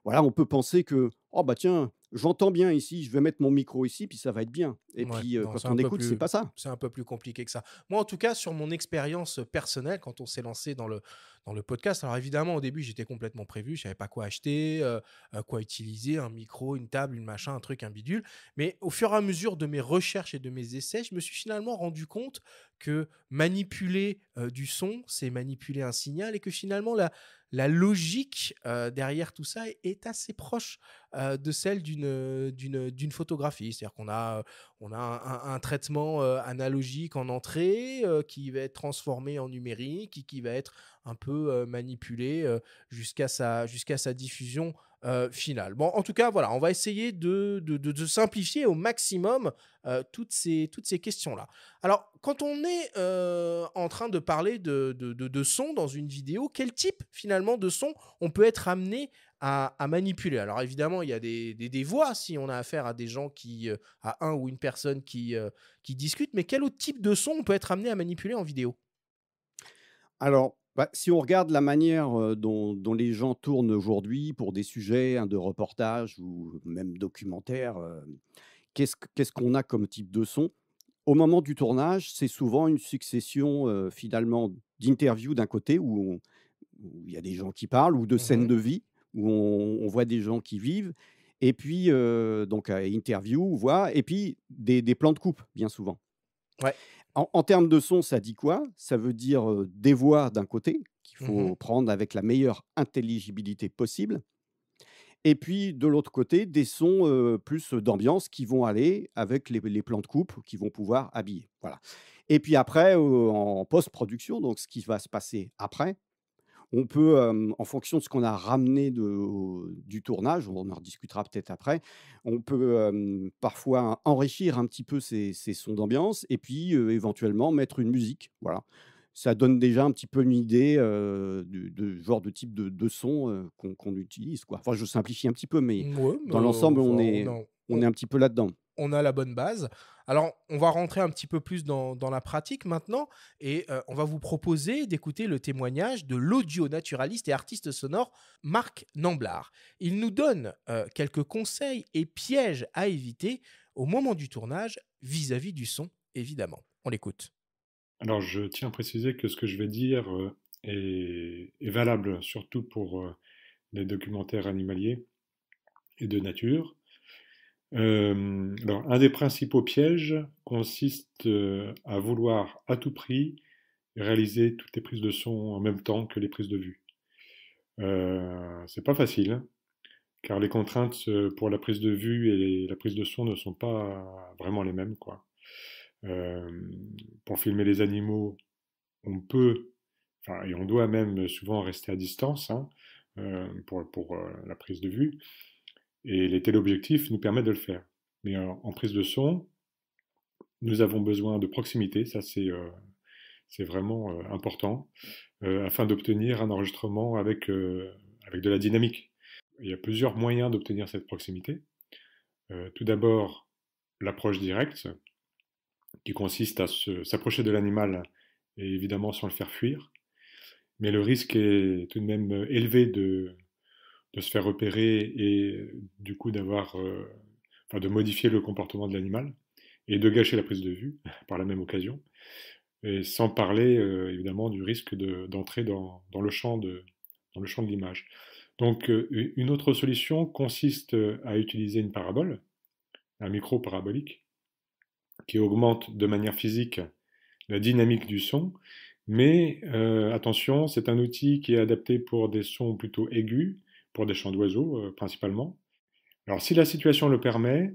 voilà, on peut penser que: «Oh bah tiens, j'entends bien ici, je vais mettre mon micro ici, puis ça va être bien» et Ouais, puis, non, quand on écoute, c'est pas ça. c'est un peu plus compliqué que ça. Moi, en tout cas, sur mon expérience personnelle, quand on s'est lancé dans le podcast, alors évidemment, au début, j'étais complètement prévu, je savais pas quoi acheter, quoi utiliser, un micro, une table, une machin, un truc, un bidule. Mais au fur et à mesure de mes recherches et de mes essais, je me suis finalement rendu compte que manipuler du son, c'est manipuler un signal et que finalement, la logique derrière tout ça est assez proche de celle d'une photographie. C'est-à-dire on a un traitement analogique en entrée qui va être transformé en numérique et qui va être un peu manipulé jusqu'à sa diffusion finale. Bon, en tout cas, voilà, on va essayer de simplifier au maximum toutes ces questions-là. Alors, quand on est en train de parler de son dans une vidéo, quel type finalement de son on peut être amené à manipuler? Alors évidemment, il y a des voix si on a affaire à des gens à un ou une personne qui discute, mais quel autre type de son on peut être amené à manipuler en vidéo? Alors, bah, si on regarde la manière, dont les gens tournent aujourd'hui pour des sujets, hein, de reportage ou même documentaires, qu'est-ce qu'on a comme type de son? Au moment du tournage, c'est souvent une succession, finalement d'interviews d'un côté où il y a des gens qui parlent ou de scènes Mmh. de vie où on voit des gens qui vivent et puis, donc interview, voix et puis des plans de coupe bien souvent. Ouais. En termes de son, ça dit quoi? Ça veut dire, des voix d'un côté, qu'il Mmh. faut prendre avec la meilleure intelligibilité possible et puis de l'autre côté, des sons, plus d'ambiance qui vont aller avec les plans de coupe qui vont pouvoir habiller. Voilà et puis après, en post-production, donc ce qui va se passer après, on peut, en fonction de ce qu'on a ramené du tournage, on en rediscutera peut-être après, on peut, parfois enrichir un petit peu ces sons d'ambiance et puis, éventuellement mettre une musique, voilà. Ça donne déjà un petit peu une idée, de genre de type de son, qu'on utilise, quoi. Enfin, je simplifie un petit peu, mais Ouais, mais dans l'ensemble, enfin, on est un petit peu là-dedans. on a la bonne base. Alors, on va rentrer un petit peu plus dans la pratique maintenant et on va vous proposer d'écouter le témoignage de l'audio-naturaliste et artiste sonore Marc Namblard. Il nous donne quelques conseils et pièges à éviter au moment du tournage vis-à-vis du son, évidemment. On l'écoute. Alors, je tiens à préciser que ce que je vais dire est valable surtout pour les documentaires animaliers et de nature. Alors, un des principaux pièges consiste à vouloir à tout prix réaliser toutes les prises de son en même temps que les prises de vue. C'est pas facile, hein, car les contraintes pour la prise de vue et la prise de son ne sont pas vraiment les mêmes, quoi. Euh, pour filmer les animaux, on peut, enfin, et on doit même souvent rester à distance, hein, pour la prise de vue, et les téléobjectifs nous permettent de le faire. Mais en prise de son, nous avons besoin de proximité, ça c'est vraiment important, afin d'obtenir un enregistrement avec de la dynamique. Il y a plusieurs moyens d'obtenir cette proximité. Tout d'abord, l'approche directe, qui consiste à s'approcher de l'animal et évidemment sans le faire fuir. Mais le risque est tout de même élevé de se faire repérer et du coup enfin, de modifier le comportement de l'animal et de gâcher la prise de vue par la même occasion. Et sans parler évidemment du risque d'entrer dans le champ de l'image. Donc une autre solution consiste à utiliser une parabole, un micro parabolique, qui augmente de manière physique la dynamique du son, mais attention, c'est un outil qui est adapté pour des sons plutôt aigus, pour des chants d'oiseaux principalement. Alors si la situation le permet,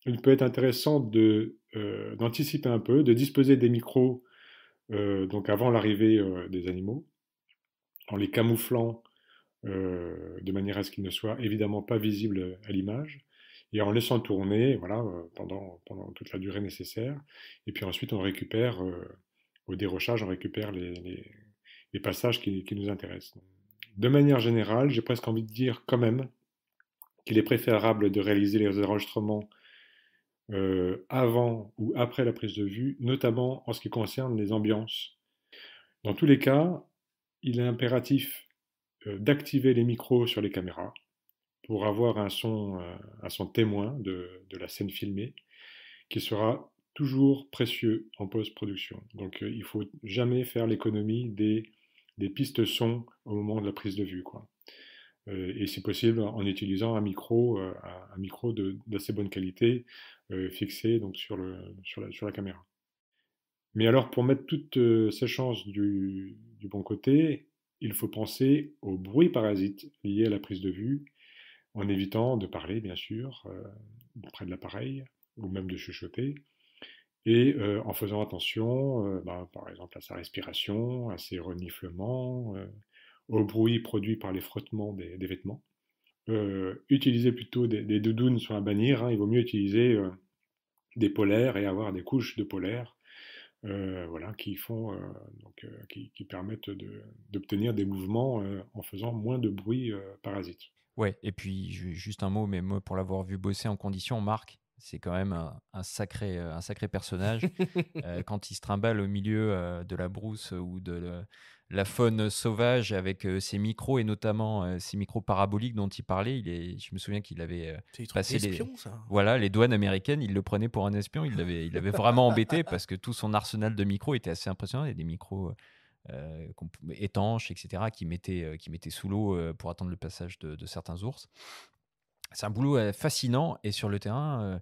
il peut être intéressant d'anticiper un peu, de disposer des micros donc avant l'arrivée des animaux, en les camouflant de manière à ce qu'ils ne soient évidemment pas visibles à l'image, et en laissant tourner voilà, pendant toute la durée nécessaire. Et puis ensuite, on récupère, au dérochage, on récupère les passages qui nous intéressent. De manière générale, j'ai presque envie de dire quand même qu'il est préférable de réaliser les enregistrements avant ou après la prise de vue, notamment en ce qui concerne les ambiances. Dans tous les cas, il est impératif d'activer les micros sur les caméras pour avoir un son témoin de la scène filmée qui sera toujours précieux en post-production. Donc il ne faut jamais faire l'économie des pistes son au moment de la prise de vue, quoi. Et si possible en utilisant un micro d'assez bonne qualité fixé donc sur la caméra. Mais alors pour mettre toutes ces chances du bon côté, il faut penser aux bruits parasites liés à la prise de vue, en évitant de parler bien sûr près de l'appareil ou même de chuchoter, et en faisant attention par exemple à sa respiration, à ses reniflements, au bruit produit par les frottements des vêtements. Utiliser plutôt des doudounes sur la bannière, hein, il vaut mieux utiliser des polaires et avoir des couches de polaires voilà, qui permettent d'obtenir des mouvements en faisant moins de bruit parasite. Ouais, et puis juste un mot, mais moi, pour l'avoir vu bosser en condition, Marc, c'est quand même un sacré personnage. Quand il se trimballe au milieu de la brousse ou de la faune sauvage avec ses micros, et notamment ses micros paraboliques dont il parlait, je me souviens qu'il avait C'est des trucs passé d'espion, ça. voilà, les douanes américaines, il le prenait pour un espion, il l'avait vraiment embêté parce que tout son arsenal de micros était assez impressionnant. Il y a des micros étanches, etc., qui mettaient sous l'eau pour attendre le passage de certains ours. C'est un boulot fascinant, et sur le terrain,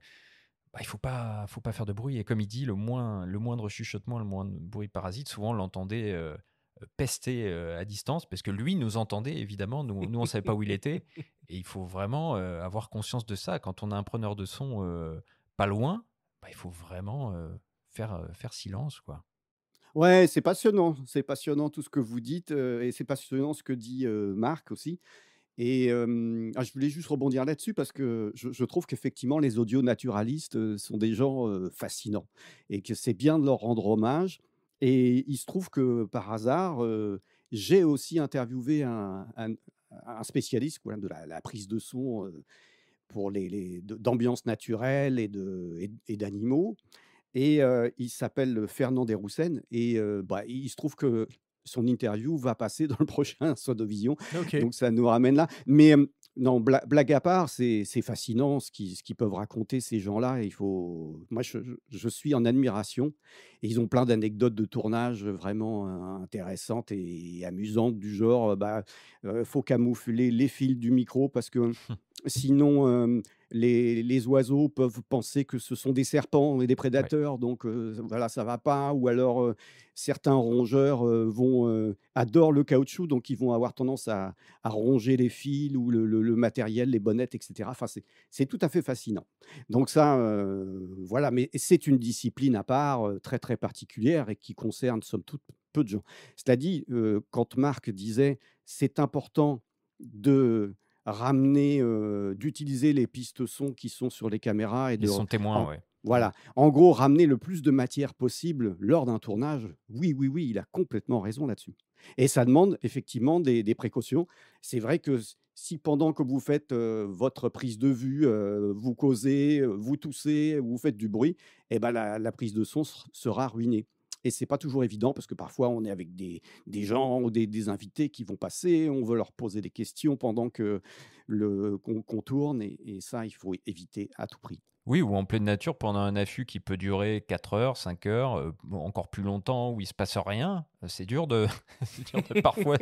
il faut pas faire de bruit. Et comme il dit, le moindre chuchotement, le moindre bruit parasite, souvent on l'entendait pester à distance, parce que lui nous entendait évidemment, nous on savait pas où il était. Et il faut vraiment avoir conscience de ça. Quand on a un preneur de son pas loin, il faut vraiment faire silence, quoi. Ouais, c'est passionnant tout ce que vous dites, et c'est passionnant ce que dit, Marc aussi. Et je voulais juste rebondir là-dessus parce que je trouve qu'effectivement les audionaturalistes, sont des gens, fascinants et que c'est bien de leur rendre hommage. Et il se trouve que par hasard, j'ai aussi interviewé un spécialiste, voilà, de la prise de son, pour les d'ambiance naturelle et d'animaux. Et il s'appelle Fernand Desroussen. Et il se trouve que son interview va passer dans le prochain Sonovision, OK. donc ça nous ramène là. Mais non, blague à part, c'est fascinant ce qu'ils peuvent raconter ces gens-là. Il faut moi je suis en admiration, et ils ont plein d'anecdotes de tournage vraiment, intéressantes et amusantes, du genre, faut camoufler les fils du micro parce que sinon, les oiseaux peuvent penser que ce sont des serpents et des Ouais. prédateurs, donc voilà, ça va pas. Ou alors, certains rongeurs, adorent le caoutchouc, donc ils vont avoir tendance à ronger les fils ou le matériel, les bonnettes, et cetera. Enfin, c'est tout à fait fascinant. Donc ça, voilà, mais c'est une discipline à part, très, très particulière et qui concerne, somme toute, peu de gens. Cela dit, quand Marc disait: «C'est important de ramener, d'utiliser les pistes son qui sont sur les caméras et Ils de sont témoins, en ouais. voilà, en gros, ramener le plus de matière possible lors d'un tournage». Oui, oui, oui, il a complètement raison là-dessus, et ça demande effectivement des précautions. C'est vrai que si pendant que vous faites, votre prise de vue, vous causez, vous toussez, vous faites du bruit, et ben la prise de son sera ruinée. Et c'est pas toujours évident parce que parfois on est avec des gens ou des invités qui vont passer, on veut leur poser des questions pendant que qu'on tourne, et ça, il faut éviter à tout prix. Oui, ou en pleine nature pendant un affût qui peut durer 4 heures, 5 heures, bon, encore plus longtemps, où il se passe rien. C'est dur de c'est dur de parfois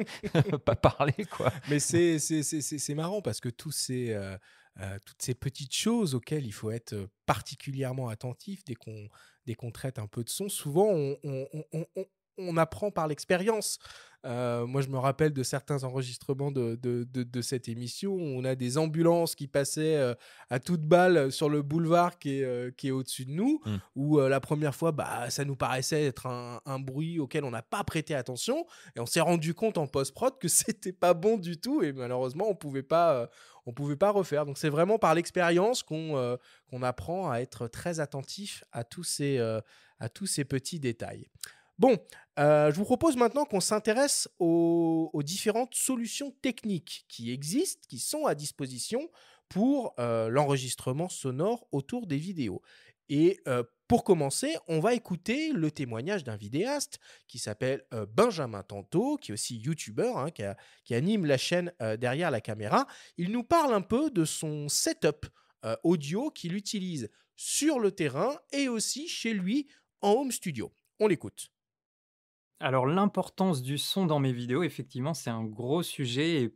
pas parler, quoi. Mais c'est marrant parce que toutes ces petites choses auxquelles il faut être particulièrement attentif dès qu'on traite un peu de son, souvent on apprend par l'expérience. Moi, je me rappelle de certains enregistrements de cette émission où on a des ambulances qui passaient à toute balle sur le boulevard qui est au-dessus de nous, Mmh. où la première fois, ça nous paraissait être un bruit auquel on n'a pas prêté attention. Et on s'est rendu compte en post-prod que c'était pas bon du tout, et malheureusement on pouvait pas refaire. Donc c'est vraiment par l'expérience qu'on apprend à être très attentif à tous ces petits détails. Bon, je vous propose maintenant qu'on s'intéresse aux différentes solutions techniques qui existent, qui sont à disposition pour l'enregistrement sonore autour des vidéos. Et pour commencer, on va écouter le témoignage d'un vidéaste qui s'appelle Benjamin Tanto, qui est aussi youtubeur, hein, qui anime la chaîne derrière la caméra. Il nous parle un peu de son setup audio qu'il utilise sur le terrain et aussi chez lui en home studio. On l'écoute. Alors l'importance du son dans mes vidéos, effectivement, c'est un gros sujet. Et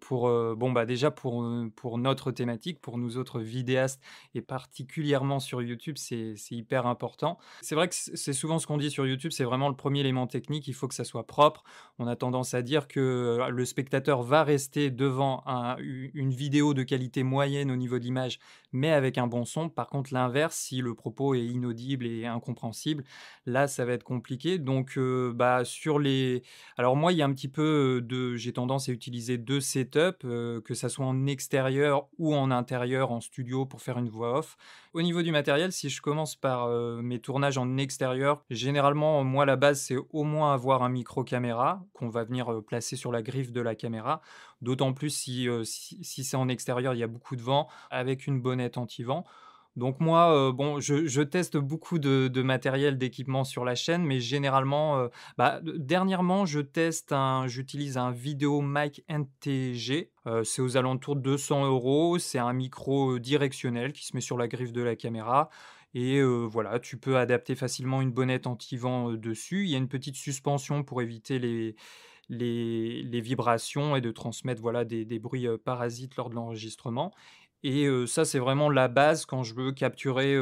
déjà pour notre thématique, pour nous autres vidéastes et particulièrement sur YouTube, c'est hyper important. C'est vrai que c'est souvent ce qu'on dit sur YouTube, c'est vraiment le premier élément technique, il faut que ça soit propre. On a tendance à dire que le spectateur va rester devant une vidéo de qualité moyenne au niveau de l'image, mais avec un bon son. Par contre, l'inverse, si le propos est inaudible et incompréhensible, là, ça va être compliqué. Donc, alors moi, il y a un petit peu j'ai tendance à utiliser 2 setups, que ça soit en extérieur ou en intérieur, en studio, pour faire une voix off. Au niveau du matériel, si je commence par mes tournages en extérieur, généralement, moi, la base, c'est au moins avoir un micro caméra qu'on va venir placer sur la griffe de la caméra. D'autant plus si c'est en extérieur, il y a beaucoup de vent, avec une bonnette anti-vent. Donc moi, je teste beaucoup de matériel, d'équipement sur la chaîne, mais généralement, dernièrement, j'utilise un Videomic NTG, c'est aux alentours de 200 €. C'est un micro, directionnel qui se met sur la griffe de la caméra. Et voilà, tu peux adapter facilement une bonnette anti-vent, dessus. Il y a une petite suspension pour éviter les vibrations et de transmettre, voilà, des bruits, parasites lors de l'enregistrement. Et ça, c'est vraiment la base quand je veux capturer,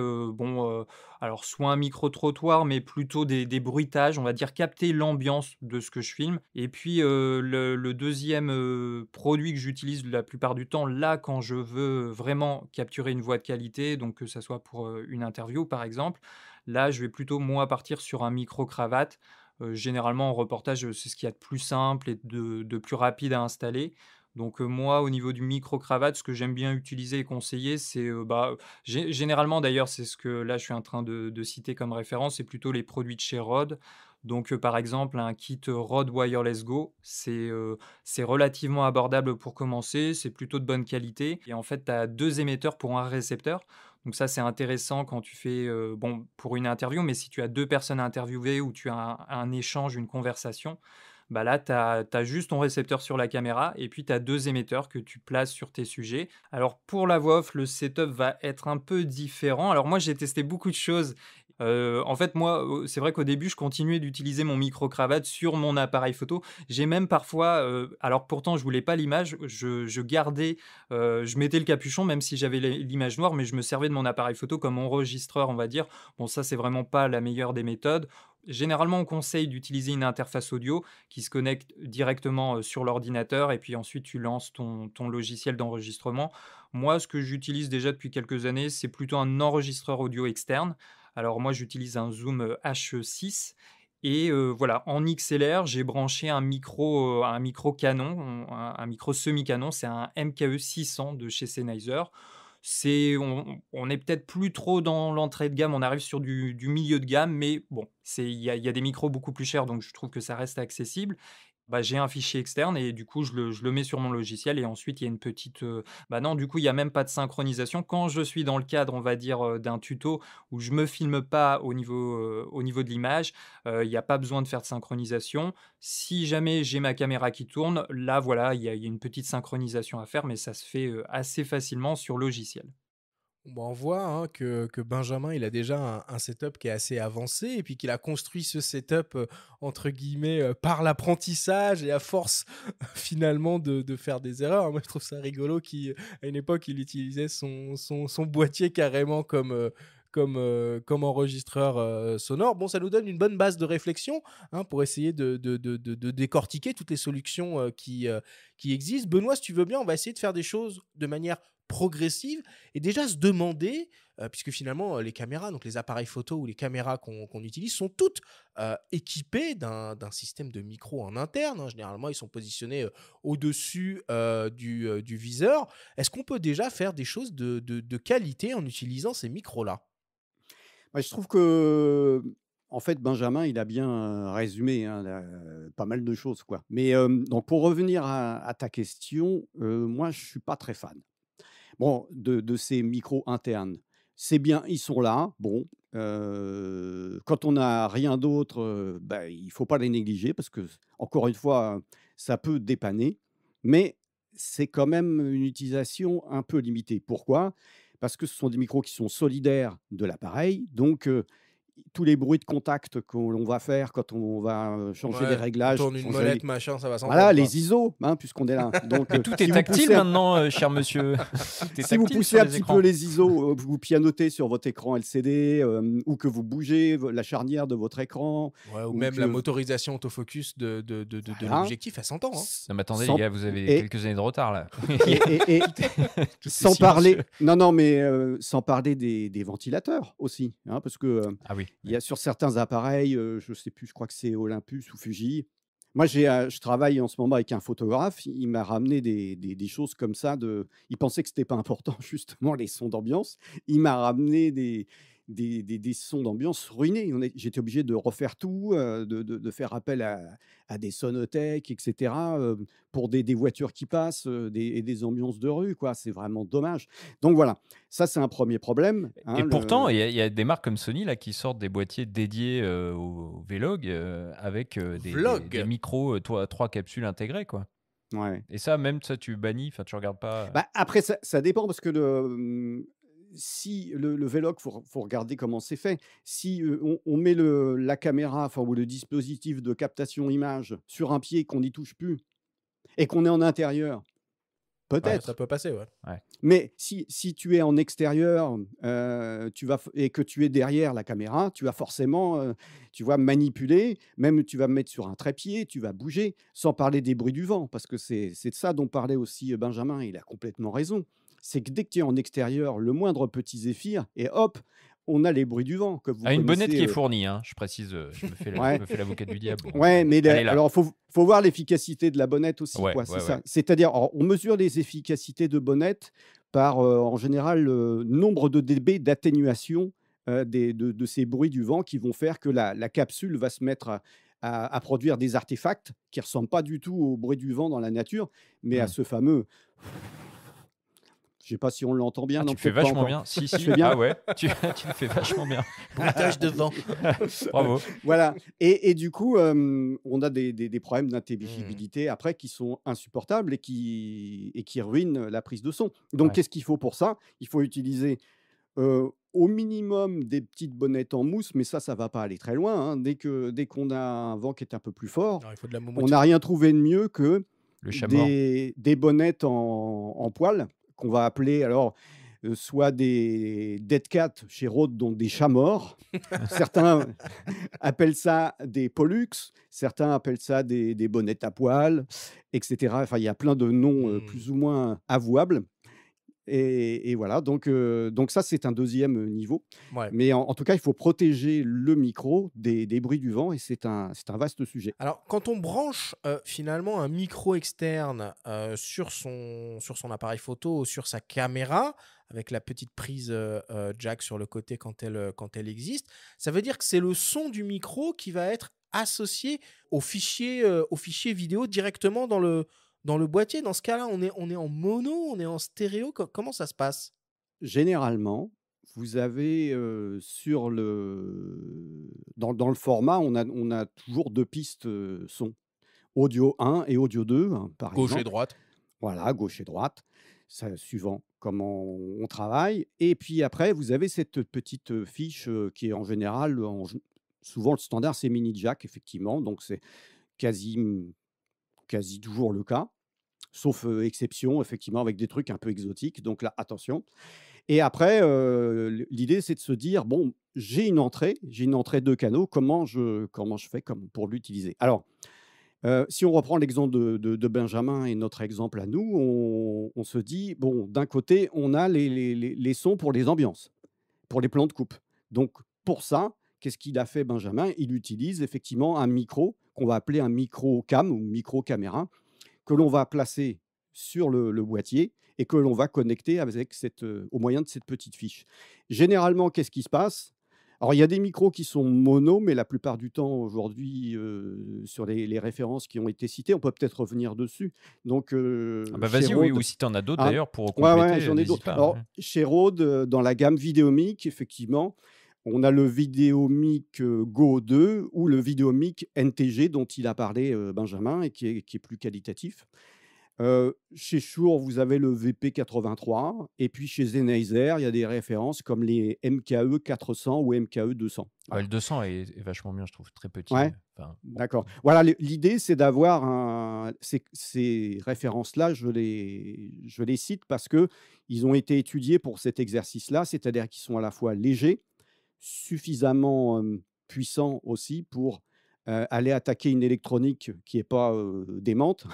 alors soit un micro-trottoir, mais plutôt des bruitages, on va dire capter l'ambiance de ce que je filme. Et puis, le 2e, produit que j'utilise la plupart du temps, là, quand je veux vraiment capturer une voix de qualité, donc que ça soit pour, une interview, par exemple, là, je vais plutôt, moi, partir sur un micro-cravate. Généralement, en reportage, c'est ce qu'il y a de plus simple et de plus rapide à installer. Donc, moi, au niveau du micro-cravate, ce que j'aime bien utiliser et conseiller, c'est, généralement d'ailleurs, c'est ce que là, je suis en train de citer comme référence, c'est plutôt les produits de chez Rode. Donc, par exemple, un kit Rode Wireless Go, c'est relativement abordable pour commencer, c'est plutôt de bonne qualité et en fait, tu as 2 émetteurs pour un récepteur. Donc ça, c'est intéressant quand tu fais, pour une interview, mais si tu as 2 personnes à interviewer ou tu as un échange, une conversation, bah là, tu as juste ton récepteur sur la caméra et puis tu as 2 émetteurs que tu places sur tes sujets. Alors pour la voix off, le setup va être un peu différent. Alors moi, j'ai testé beaucoup de choses. En fait, moi, c'est vrai qu'au début, je continuais d'utiliser mon micro-cravate sur mon appareil photo. J'ai même parfois, alors pourtant je voulais pas l'image, je gardais, je mettais le capuchon même si j'avais l'image noire, mais je me servais de mon appareil photo comme enregistreur, on va dire. Bon, ça, c'est vraiment pas la meilleure des méthodes. Généralement, on conseille d'utiliser une interface audio qui se connecte directement sur l'ordinateur et puis ensuite tu lances ton logiciel d'enregistrement. Moi, ce que j'utilise déjà depuis quelques années, c'est plutôt un enregistreur audio externe. Alors moi, j'utilise un Zoom H6 et voilà, en XLR, j'ai branché un micro canon, un micro semi-canon, c'est un MKE 600 de chez Sennheiser. On est peut-être plus trop dans l'entrée de gamme, on arrive sur du milieu de gamme, mais bon, il y a des micros beaucoup plus chers, donc je trouve que ça reste accessible. Bah, j'ai un fichier externe et du coup, je le mets sur mon logiciel et ensuite, il y a une petite, bah, non, du coup, il y a même pas de synchronisation. Quand je suis dans le cadre, on va dire, d'un tuto où je me filme pas au niveau de l'image, il y a pas besoin de faire de synchronisation. Si jamais j'ai ma caméra qui tourne, là, voilà, il y a une petite synchronisation à faire, mais ça se fait, assez facilement sur logiciel. Bon, on voit hein, que Benjamin, il a déjà un setup qui est assez avancé et puis qu'il a construit ce setup, entre guillemets, par l'apprentissage et à force finalement de faire des erreurs. Moi, je trouve ça rigolo qu'à une époque, il utilisait son boîtier carrément comme enregistreur sonore. Bon, ça nous donne une bonne base de réflexion hein, pour essayer de décortiquer toutes les solutions qui existent. Benoît, si tu veux bien, on va essayer de faire des choses de manière progressive et déjà se demander, puisque finalement les caméras, donc les appareils photo ou les caméras qu'on utilise sont toutes équipées d'un système de micro en interne. Hein. Généralement, ils sont positionnés au-dessus du viseur. Est-ce qu'on peut déjà faire des choses de qualité en utilisant ces micros-là? Bah, je trouve que, en fait, Benjamin, il a bien résumé hein, pas mal de choses, quoi. Mais donc, pour revenir à ta question, moi, je suis pas très fan. Bon, de ces micros internes. C'est bien, ils sont là. Bon, quand on n'a rien d'autre, bah, il faut pas les négliger parce que, encore une fois, ça peut dépanner. Mais c'est quand même une utilisation un peu limitée. Pourquoi? Parce que ce sont des micros qui sont solidaires de l'appareil. Donc, tous les bruits de contact que l'on va faire quand on va changer les Ouais, on réglages, tourne une changer molette, machin, ça va voilà, s'entendre, quoi. les ISO, hein, puisqu'on est là. Donc, Mais tout si est vous tactile poussez maintenant, cher monsieur. Tout est si vous tactile poussez sur un les petit écrans. peu les ISO, vous pianotez sur votre écran LCD, ou que vous bougez la charnière de votre écran, Ouais, ou ou même la que motorisation autofocus de voilà, l'objectif, elle s'entend. Hein. s- Non, mais attendez, les sans, gars, vous avez et, quelques années de retard là. et Tout est, tout est sans parler, silencieux. non, mais sans parler des ventilateurs aussi, hein, parce que Ah oui. il y a sur certains appareils, je sais plus, je crois que c'est Olympus ou Fuji. Moi, je travaille en ce moment avec un photographe. Il m'a ramené des choses comme ça. Il pensait que c'était pas important, justement, les sons d'ambiance. Il m'a ramené des sons d'ambiance ruinés. J'étais obligé de refaire tout, de faire appel à des sonothèques, etc., pour des voitures qui passent et des ambiances de rue, quoi. C'est vraiment dommage. Donc voilà, ça, c'est un premier problème. Et Hein, pourtant, il y a des marques comme Sony là, qui sortent des boîtiers dédiés au Vlog avec des Vlog. micros, trois capsules intégrées. Quoi. ouais. Et ça, même ça, tu bannis, tu regardes pas. Bah, après, ça dépend parce que si le Vlog, faut regarder comment c'est fait. Si on met la caméra ou le dispositif de captation image sur un pied qu'on n'y touche plus et qu'on est en intérieur, Ouais, peut-être. ça peut passer, ouais. Ouais. Mais si tu es en extérieur et que tu es derrière la caméra, tu vas forcément tu vas manipuler, même tu vas me mettre sur un trépied, tu vas bouger, sans parler des bruits du vent, parce que c'est de ça dont parlait aussi Benjamin, il a complètement raison. C'est que dès que tu es en extérieur, le moindre petit zéphyr, et hop, on a les bruits du vent que vous Une bonnette qui connaissez. est fournie, hein, je précise, je Ouais. me fais l'avocat du diable. Donc, Ouais, mais elle est là. alors faut voir l'efficacité de la bonnette aussi, Ouais, quoi. ouais, C'est ouais. ça. C'est-à-dire, alors, on mesure les efficacités de bonnettes par, en général, le nombre de dB d'atténuation de ces bruits du vent qui vont faire que la capsule va se mettre à produire des artefacts qui ressemblent pas du tout au bruit du vent dans la nature, mais à Hmm. ce fameux. Je sais pas si on l'entend bien. Ah, Non, tu le fais peut-être pas vachement encore. bien. Si, Je si. fais bien. Ah ouais, tu le fais vachement bien. Bruitage de vent. Bravo. Voilà. Et du coup, on a des problèmes Mmh. d'intelligibilité après qui sont insupportables et qui ruinent la prise de son. Donc, Ouais. qu'est-ce qu'il faut pour ça? Il faut utiliser au minimum des petites bonnettes en mousse, mais ça va pas aller très loin, hein. Dès qu'on a un vent qui est un peu plus fort, Alors, il faut de la on moumoute. n'a rien trouvé de mieux que Le chat mort. des bonnettes en poil qu'on va appeler alors soit des dead cats chez Rode, donc des chats morts. Certains appellent ça des pollux, certains appellent ça des bonnettes à poil, etc. Enfin, il y a plein de noms Mmh. plus ou moins avouables. Et voilà, donc ça, c'est un deuxième niveau. Ouais. Mais en tout cas, il faut protéger le micro des bruits du vent et c'est un vaste sujet. Alors, quand on branche finalement un micro externe sur son appareil photo ou sur sa caméra, avec la petite prise jack sur le côté quand elle existe, ça veut dire que c'est le son du micro qui va être associé au fichier vidéo directement dans le boîtier. Dans ce cas-là, on est en mono, on est en stéréo. Comment ça se passe? Généralement, vous avez dans le format, on a toujours deux pistes son. Audio 1 et audio 2, hein, par Gauche et exemple. droite. Voilà, gauche et droite, ça, suivant comment on travaille. Et puis après, vous avez cette petite fiche qui est en général, souvent le standard, c'est mini jack, effectivement. Donc c'est quasi, quasi toujours le cas, sauf exception, effectivement, avec des trucs un peu exotiques. Donc là, attention. Et après, l'idée, c'est de se dire, bon, j'ai une entrée de canaux, comment je fais pour l'utiliser? Alors, si on reprend l'exemple de Benjamin et notre exemple à nous, on se dit, bon, d'un côté, on a les sons pour les ambiances, pour les plans de coupe. Donc, pour ça, qu'est-ce qu'il a fait, Benjamin? Il utilise effectivement un micro qu'on va appeler un micro-cam ou micro-caméra, que l'on va placer sur le boîtier et que l'on va connecter avec au moyen de cette petite fiche. Généralement, qu'est-ce qui se passe? Alors, il y a des micros qui sont mono, mais la plupart du temps, aujourd'hui, sur les références qui ont été citées, on peut peut-être revenir dessus. Donc, Ah bah chez vas-y, oui, Rode, ou si tu en as d'autres hein, d'ailleurs pour ouais, compléter, j'en ai n'hésite d'autres. pas. Alors, chez Rode, dans la gamme Videomic, effectivement, on a le Videomic Go 2 ou le Videomic NTG dont il a parlé Benjamin et qui est plus qualitatif. Chez Shure, vous avez le VP83 et puis chez Sennheiser, il y a des références comme les MKE 400 ou MKE 200. Ouais, Voilà. le 200 est vachement bien, je trouve, très petit. Ouais. Enfin, D'accord. Voilà, l'idée, c'est d'avoir ces références-là, je les cite parce que ils ont été étudiés pour cet exercice-là, c'est-à-dire qu'ils sont à la fois légers, suffisamment puissants aussi pour aller attaquer une électronique qui n'est pas démente,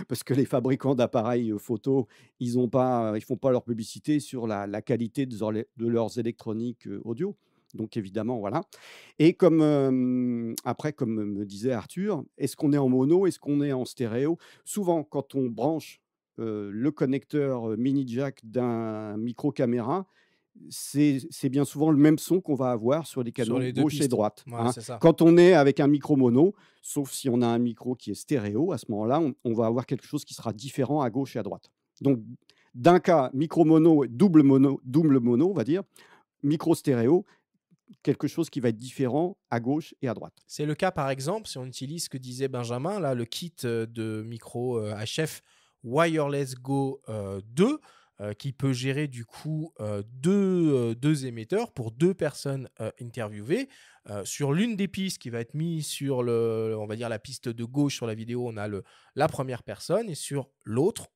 parce que les fabricants d'appareils photo, ils font pas leur publicité sur la qualité de leurs électroniques audio. Donc évidemment, voilà. Et après, comme me disait Arthur, est-ce qu'on est en mono, est-ce qu'on est en stéréo? Souvent, quand on branche le connecteur mini jack d'un micro caméra, c'est bien souvent le même son qu'on va avoir sur les Sur canaux les deux gauche et pistes. droite, Ouais, hein. c'est ça. Quand on est avec un micro mono, sauf si on a un micro qui est stéréo, à ce moment-là, on va avoir quelque chose qui sera différent à gauche et à droite. Donc, d'un cas, micro mono, double mono, on va dire, micro stéréo, quelque chose qui va être différent à gauche et à droite. C'est le cas, par exemple, si on utilise ce que disait Benjamin, là, le kit de micro HF Wireless Go 2, qui peut gérer du coup deux émetteurs pour deux personnes interviewées. sur l'une des pistes qui va être mise sur on va dire la piste de gauche sur la vidéo, on a la première personne, et sur l'autre,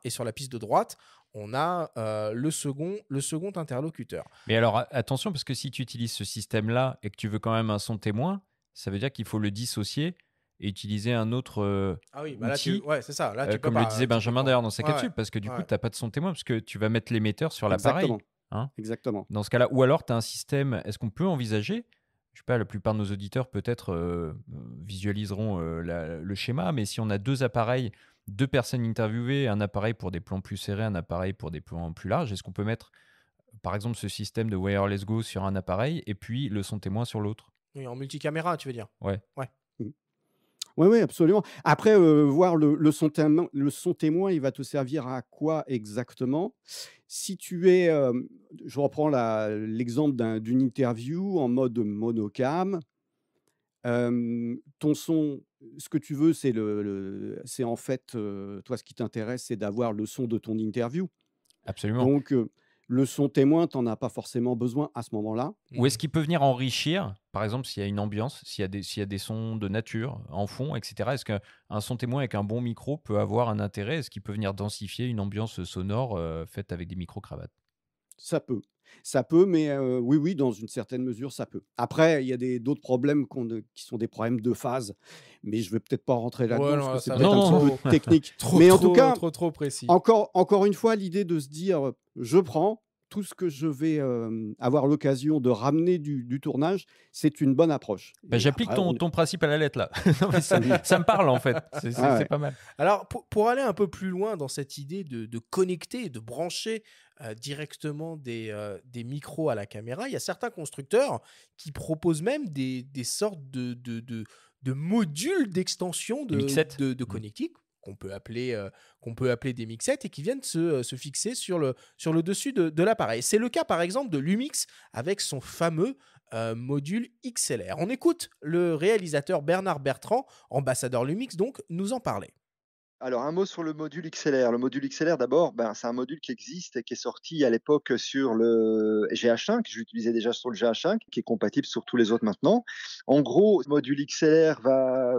et sur la piste de droite, on a le second interlocuteur. Mais alors, attention, parce que si tu utilises ce système-là et que tu veux quand même un son témoin, ça veut dire qu'il faut le dissocier et utiliser un autre Ah oui, bah là, outil, ouais, c'est ça. Là, tu peux comme pas, le disait Benjamin d'ailleurs dans sa Ouais, capsule, parce que du coup, ouais. tu n'as pas de son témoin, parce que tu vas mettre l'émetteur sur l'appareil. Exactement. Hein, Exactement. dans ce cas-là. Ou alors, tu as un système, est-ce qu'on peut envisager, je sais pas, la plupart de nos auditeurs peut-être visualiseront le schéma, mais si on a deux appareils, deux personnes interviewées, un appareil pour des plans plus serrés, un appareil pour des plans plus larges, est-ce qu'on peut mettre, par exemple, ce système de Wireless Go sur un appareil et puis le son témoin sur l'autre? Oui, en multicaméra, tu veux dire? Ouais. Ouais. Oui, oui, absolument. Après, voir le son témoin, il va te servir à quoi exactement? Si tu es, je reprends l'exemple d'une interview en mode monocam, ton son, ce que tu veux, c'est en fait, toi, ce qui t'intéresse, c'est d'avoir le son de ton interview. Absolument. Donc, le son témoin, tu n'en as pas forcément besoin à ce moment-là. Ou est-ce qu'il peut venir enrichir, par exemple, s'il y a une ambiance, s'il y a des sons de nature en fond, etc. Est-ce qu'un son témoin avec un bon micro peut avoir un intérêt? Est-ce qu'il peut venir densifier une ambiance sonore faite avec des micro-cravates? Ça peut. Ça peut, mais oui, oui, dans une certaine mesure, ça peut. Après, il y a d'autres problèmes qui sont des problèmes de phase, mais je ne vais peut-être pas rentrer là-dedans Ouais, parce non, que c'est ça peut-être va un être petit peu technique. trop, Mais en tout cas, trop précis. encore une fois, l'idée de se dire, je prends tout ce que je vais avoir l'occasion de ramener du tournage, c'est une bonne approche. Bah, Et j'applique après, ton principe à la lettre là. Non, mais ça me parle en fait. C'est Ah ouais. pas mal. Alors, pour aller un peu plus loin dans cette idée de connecter, de brancher directement des micros à la caméra, il y a certains constructeurs qui proposent même des sortes de modules d'extension Des mixettes. de connectique qu'on peut appeler des mixettes et qui viennent se fixer sur le dessus de l'appareil. C'est le cas par exemple de Lumix avec son fameux module XLR. On écoute le réalisateur Bernard Bertrand, ambassadeur Lumix donc, nous en parler. Alors, un mot sur le module XLR. Le module XLR, d'abord, c'est un module qui existe et qui est sorti à l'époque sur le GH5. Je l'utilisais déjà sur le GH5, qui est compatible sur tous les autres maintenant. En gros, ce module XLR va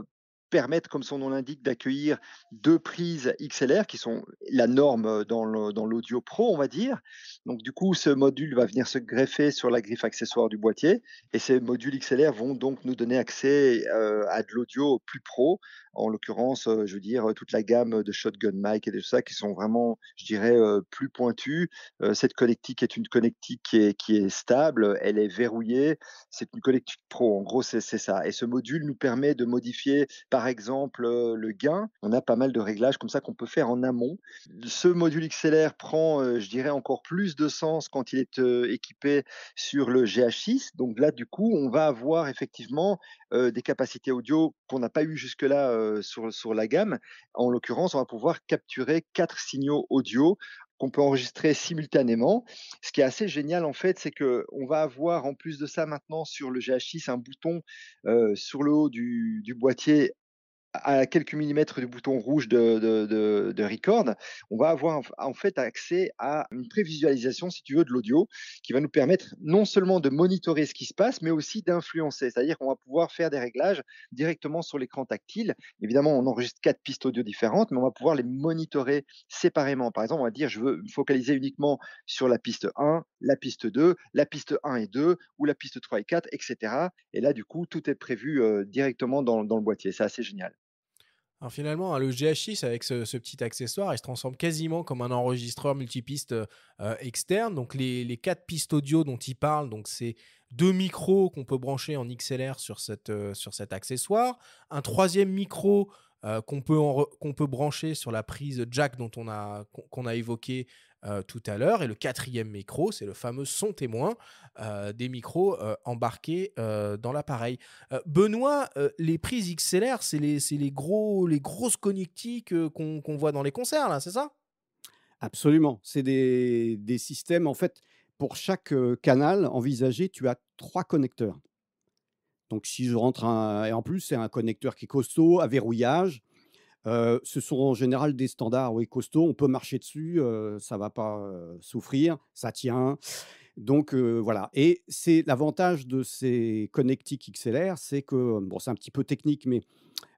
permettre, comme son nom l'indique, d'accueillir 2 prises XLR qui sont la norme dans l'audio pro, on va dire. Donc, du coup, ce module va venir se greffer sur la griffe accessoire du boîtier. Et ces modules XLR vont donc nous donner accès à de l'audio plus pro. En l'occurrence, je veux dire, toute la gamme de shotgun mic et de tout ça qui sont vraiment, je dirais, plus pointus. Cette connectique est une connectique qui est stable, elle est verrouillée. C'est une connectique pro, en gros, c'est ça. Et ce module nous permet de modifier, par exemple, le gain. On a pas mal de réglages comme ça qu'on peut faire en amont. Ce module XLR prend, je dirais, encore plus de sens quand il est équipé sur le GH6. Donc là, du coup, on va avoir effectivement des capacités audio qu'on n'a pas eu jusque-là sur la gamme. En l'occurrence, on va pouvoir capturer 4 signaux audio qu'on peut enregistrer simultanément. Ce qui est assez génial, en fait, c'est qu'on va avoir, en plus de ça, maintenant, sur le GH6, un bouton sur le haut du boîtier à quelques millimètres du bouton rouge de record. On va avoir en fait accès à une prévisualisation, si tu veux, de l'audio qui va nous permettre non seulement de monitorer ce qui se passe, mais aussi d'influencer. C'est-à-dire qu'on va pouvoir faire des réglages directement sur l'écran tactile. Évidemment, on enregistre 4 pistes audio différentes, mais on va pouvoir les monitorer séparément. Par exemple, on va dire, je veux me focaliser uniquement sur la piste 1, la piste 2, la piste 1 et 2, ou la piste 3 et 4, etc. Et là, du coup, tout est prévu directement dans le boîtier. C'est assez génial. Alors finalement, le GH6 avec ce petit accessoire, il se transforme quasiment comme un enregistreur multipiste externe. Donc les 4 pistes audio dont il parle, donc c'est 2 micros qu'on peut brancher en XLR sur cet accessoire, un 3e micro qu'on peut brancher sur la prise jack qu'on a évoqué tout à l'heure, et le 4e micro, c'est le fameux son témoin des micros embarqués dans l'appareil. Benoît, les prises XLR, c'est les grosses connectiques qu'on voit dans les concerts, là, c'est ça? Absolument. C'est des systèmes, en fait, pour chaque canal envisagé, tu as 3 connecteurs. Donc, si je rentre et en plus, c'est un connecteur qui est costaud, à verrouillage. Ce sont en général des standards, oui, costauds. On peut marcher dessus, ça ne va pas souffrir, ça tient. Donc voilà. Et c'est l'avantage de ces connectiques XLR, c'est que, bon, c'est un petit peu technique, mais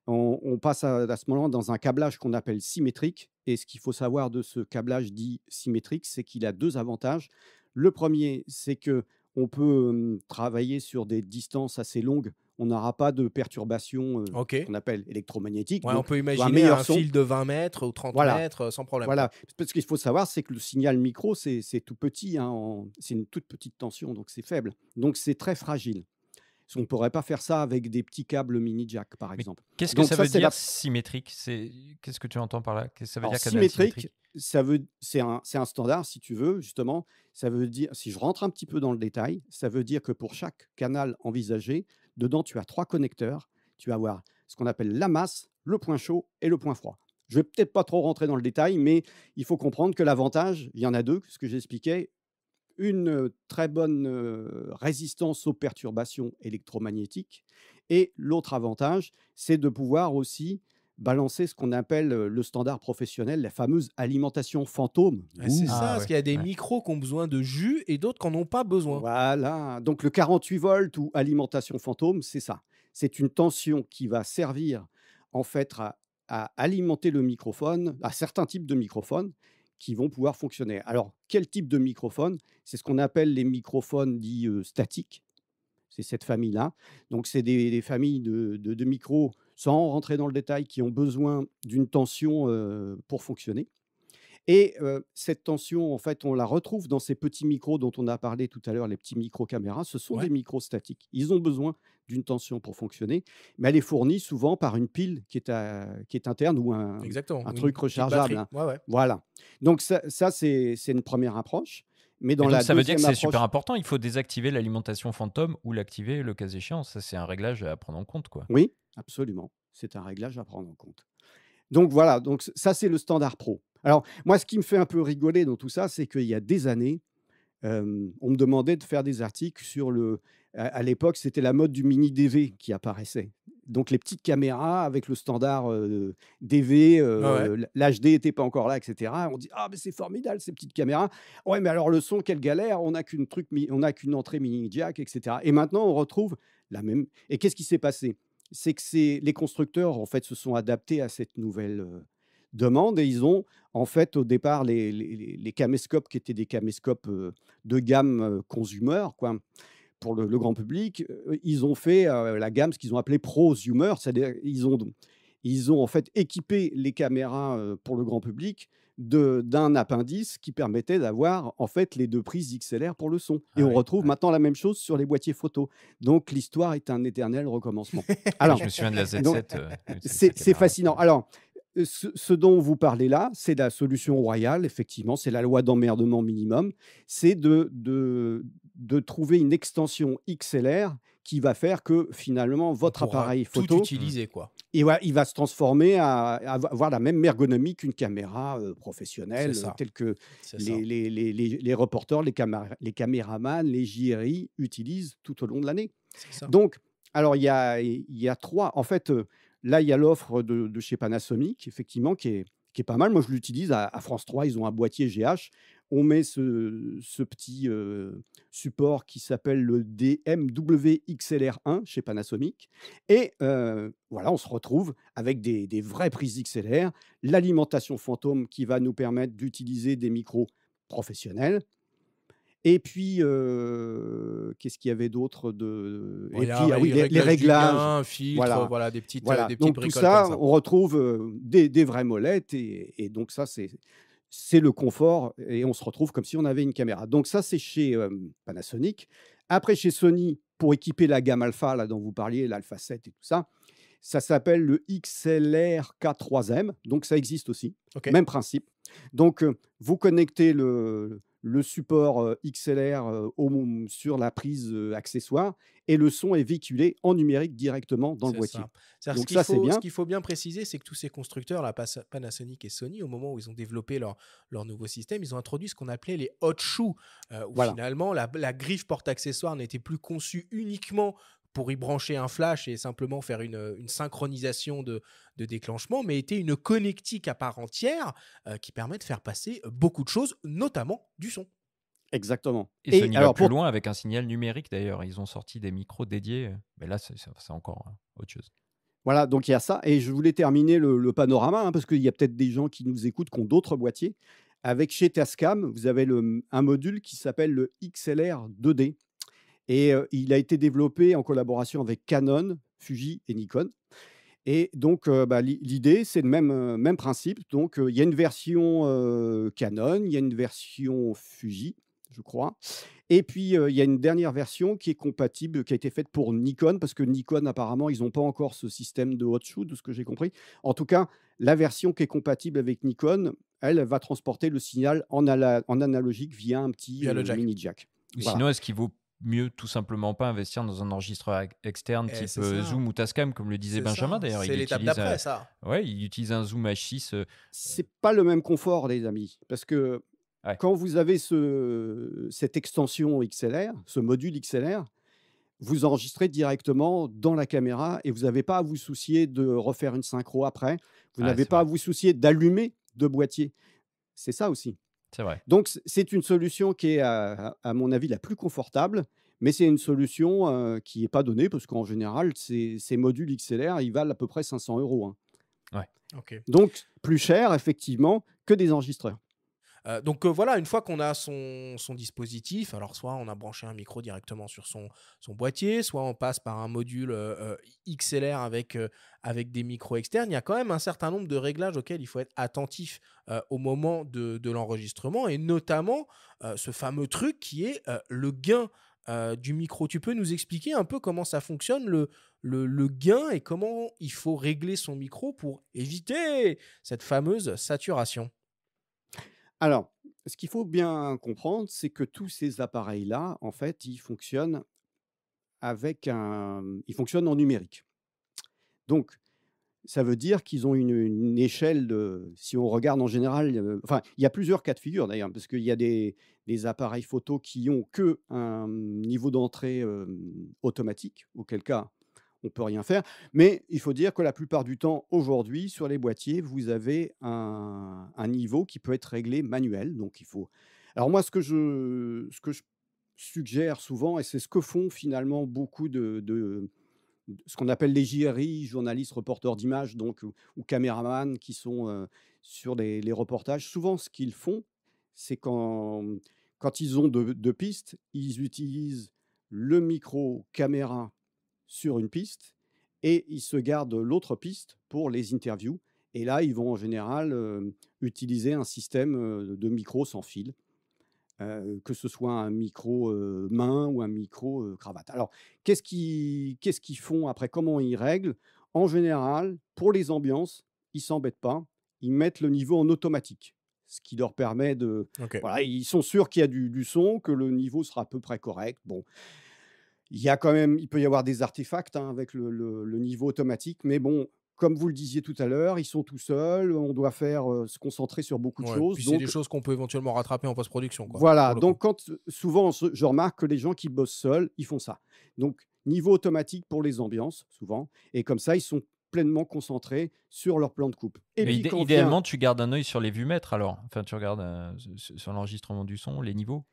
on passe à ce moment dans un câblage qu'on appelle symétrique. Et ce qu'il faut savoir de ce câblage dit symétrique, c'est qu'il a 2 avantages. Le premier, c'est que on peut travailler sur des distances assez longues. On n'aura pas de perturbations Ok. qu'on appelle électromagnétiques. Ouais, on Donc, peut un imaginer meilleur un son. fil de 20 mètres ou 30 Voilà. mètres sans problème. Voilà. Quoi. Parce qu'il faut savoir, c'est que le signal micro, c'est tout petit. Hein, c'est une toute petite tension, donc c'est faible. Donc c'est très fragile. On ne pourrait pas faire ça avec des petits câbles mini jack, par Mais exemple. qu'est-ce que Donc ça ça, veut c'est dire la... symétrique? Qu'est-ce que tu entends par là? Qu'est-ce que ça veut Alors, dire canal symétrique? symétrique, c'est un standard, si tu veux, justement. Ça veut dire, si je rentre un petit peu dans le détail, ça veut dire que pour chaque canal envisagé, dedans, tu as 3 connecteurs. Tu vas avoir ce qu'on appelle la masse, le point chaud et le point froid. Je ne vais peut-être pas trop rentrer dans le détail, mais il faut comprendre que l'avantage, il y en a 2, ce que j'expliquais. Une très bonne résistance aux perturbations électromagnétiques. Et l'autre avantage, c'est de pouvoir aussi balancer ce qu'on appelle le standard professionnel, la fameuse alimentation fantôme. C'est Ouh. ça, Ah parce ouais, qu'il y a des ouais. micros qui ont besoin de jus et d'autres qui n'en ont pas besoin. Voilà. Donc le 48 volts ou alimentation fantôme, c'est ça. C'est une tension qui va servir en fait à alimenter le microphone, à certains types de microphones qui vont pouvoir fonctionner. Alors, quel type de microphone? C'est ce qu'on appelle les microphones dits statiques. C'est cette famille-là. Donc, c'est des familles de micros, sans rentrer dans le détail, qui ont besoin d'une tension pour fonctionner. Et cette tension, en fait, on la retrouve dans ces petits micros dont on a parlé tout à l'heure, les petits micro-caméras. Ce sont Ouais. des micros statiques. Ils ont besoin d'une tension pour fonctionner, mais elle est fournie souvent par une pile qui est interne ou Exactement. un Ou truc une petite rechargeable. batterie. Ouais, ouais. Voilà. Donc ça c'est une première approche. Mais Et dans donc la ça veut dire que deuxième c'est super approche, important. Il faut désactiver l'alimentation fantôme ou l'activer le cas échéant. Ça, c'est un réglage à prendre en compte, quoi. oui, absolument, c'est un réglage à prendre en compte. Donc voilà, donc ça c'est le standard pro. Alors moi, ce qui me fait un peu rigoler dans tout ça, c'est qu'il y a des années, on me demandait de faire des articles sur à l'époque, c'était la mode du mini DV qui apparaissait. Donc les petites caméras avec le standard DV, Ouais, ouais. l'HD n'était pas encore là, etc. On dit ah mais c'est formidable ces petites caméras. Ouais mais alors le son quelle galère, on n'a qu'une entrée mini jack, etc. Et maintenant on retrouve la même. Et qu'est-ce qui s'est passé? C'est que les constructeurs en fait se sont adaptés à cette nouvelle demande et ils ont en fait au départ les caméscopes qui étaient des caméscopes de gamme consumer quoi, pour le grand public, ils ont fait la gamme, ce qu'ils ont appelé prosumer, c'est-à-dire ils ont en fait équipé les caméras pour le grand public d'un appendice qui permettait d'avoir en fait les 2 prises XLR pour le son. Et Ah on oui, retrouve ouais. maintenant la même chose sur les boîtiers photo. Donc l'histoire est un éternel recommencement. Je Alors, me souviens de la donc, Z7. c'est fascinant. Alors, ce dont vous parlez là, c'est la solution royale, effectivement, c'est la loi d'emmerdement minimum, c'est de trouver une extension XLR qui va faire que finalement On votre pourra appareil tout photo, utiliser, quoi. il va se transformer à avoir la même ergonomie qu'une caméra C'est professionnelle, ça. telle que C'est ça. les reporters, les caméramans, les JRI utilisent tout au long de l'année. C'est ça. Donc, alors il y a 3. En fait, là, il y a l'offre de chez Panasonic, effectivement, qui est pas mal. Moi, je l'utilise à France 3. Ils ont un boîtier GH. On met ce petit support qui s'appelle le DMW XLR1 chez Panasonic. Et voilà, on se retrouve avec des vraies prises XLR, l'alimentation fantôme qui va nous permettre d'utiliser des micros professionnels. Et puis, qu'est-ce qu'il y avait d'autre de... Bon, Et il y puis, a ah oui, les les réglages du réglages. gain, filtre, Voilà. voilà, des petites Voilà. Donc tout bricoles ça, comme ça. on retrouve des vraies molettes et donc ça, c'est le confort et on se retrouve comme si on avait une caméra. Donc ça, c'est chez Panasonic. Après, chez Sony, pour équiper la gamme Alpha, là dont vous parliez, l'Alpha 7 et tout ça, ça s'appelle le XLR K3M. Donc ça existe aussi. Ok. Même principe. Donc vous connectez le support XLR sur la prise accessoire et le son est véhiculé en numérique directement dans le C'est boîtier. ça. C'est-à-dire, Donc ça, c'est ce bien. qu'il faut bien préciser, c'est que tous ces constructeurs, là, Panasonic et Sony, au moment où ils ont développé leur nouveau système, ils ont introduit ce qu'on appelait les hot shoes, où Voilà. finalement la griffe porte-accessoire n'était plus conçue uniquement pour y brancher un flash et simplement faire une synchronisation de déclenchement, mais était une connectique à part entière qui permet de faire passer beaucoup de choses, notamment du son. Exactement. Et Et Sony va alors plus pour loin avec un signal numérique d'ailleurs. Ils ont sorti des micros dédiés. Mais là, c'est encore autre chose. voilà, donc il y a ça et je voulais terminer le panorama, hein, parce qu'il y a peut-être des gens qui nous écoutent qui ont d'autres boîtiers. Avec chez Tascam, vous avez un module qui s'appelle le XLR 2D et il a été développé en collaboration avec Canon, Fuji et Nikon. Et donc, l'idée, c'est le même principe. Donc, il y a une version Canon, il y a une version Fuji, je crois. Et puis, il y a une dernière version qui est compatible, qui a été faite pour Nikon, parce que Nikon, apparemment, ils n'ont pas encore ce système de hot shoot, de ce que j'ai compris. En tout cas, la version qui est compatible avec Nikon, elle va transporter le signal en analogique via un petit Via le jack. mini jack. Ou Voilà. sinon, est-ce qu'il vaut mieux tout simplement pas investir dans un enregistreur externe type c'est ça. Zoom ou Tascam, comme le disait C'est Benjamin ça. d'ailleurs. C'est Il l'étape utilise d'après, ça. ouais, il utilise un Zoom H6. C'est pas le même confort, les amis, parce que Ouais. quand vous avez cette extension XLR, ce module XLR, vous enregistrez directement dans la caméra et vous n'avez pas à vous soucier de refaire une synchro après. Vous Ah, n'avez c'est pas à vrai. vous soucier d'allumer de boîtier. C'est ça aussi. C'est vrai. Donc, c'est une solution qui est, à mon avis, la plus confortable, mais c'est une solution qui n'est pas donnée parce qu'en général, ces modules XLR, ils valent à peu près 500 €, hein. Ok. Donc, plus cher, effectivement, que des enregistreurs. Donc voilà, une fois qu'on a son dispositif, alors soit on a branché un micro directement sur son boîtier, soit on passe par un module XLR avec des micros externes, il y a quand même un certain nombre de réglages auxquels il faut être attentif au moment de l'enregistrement, et notamment ce fameux truc qui est le gain du micro. Tu peux nous expliquer un peu comment ça fonctionne, le gain, et comment il faut régler son micro pour éviter cette fameuse saturation? Alors, ce qu'il faut bien comprendre, c'est que tous ces appareils-là, en fait, ils fonctionnent ils fonctionnent en numérique. Donc, ça veut dire qu'ils ont une échelle de, si on regarde en général, enfin, il y a plusieurs cas de figure d'ailleurs, parce qu'il y a des appareils photo qui ont que un niveau d'entrée automatique, auquel cas on peut rien faire. Mais il faut dire que la plupart du temps, aujourd'hui, sur les boîtiers, vous avez un niveau qui peut être réglé manuel. Donc, il faut. Alors moi, ce que je suggère souvent, et c'est ce que font finalement beaucoup de ce qu'on appelle les JRI, journalistes, reporters d'images, donc ou caméramans qui sont sur les reportages. Souvent, ce qu'ils font, c'est quand ils ont deux pistes, ils utilisent le micro caméra sur une piste et ils se gardent l'autre piste pour les interviews. Et là, ils vont en général utiliser un système de micro sans fil, que ce soit un micro main ou un micro cravate. Alors, qu'est-ce qu'ils font après? Comment ils règlent? En général, pour les ambiances, ils ne s'embêtent pas. Ils mettent le niveau en automatique, ce qui leur permet de... Ok. Voilà, ils sont sûrs qu'il y a du son, que le niveau sera à peu près correct. Bon, il peut y avoir des artefacts avec le niveau automatique, mais bon, comme vous le disiez tout à l'heure, ils sont tout seuls, on doit se concentrer sur beaucoup de Ouais, choses. puis c'est des choses qu'on peut éventuellement rattraper en post-production, quoi, Voilà, pour le coup. donc souvent, je remarque que les gens qui bossent seuls, ils font ça. Donc, niveau automatique pour les ambiances, souvent, et comme ça, ils sont pleinement concentrés sur leur plan de coupe. Et Mais puis, quand vient... idéalement, tu gardes un œil sur les vumètres alors. Enfin, tu regardes sur l'enregistrement du son, les niveaux.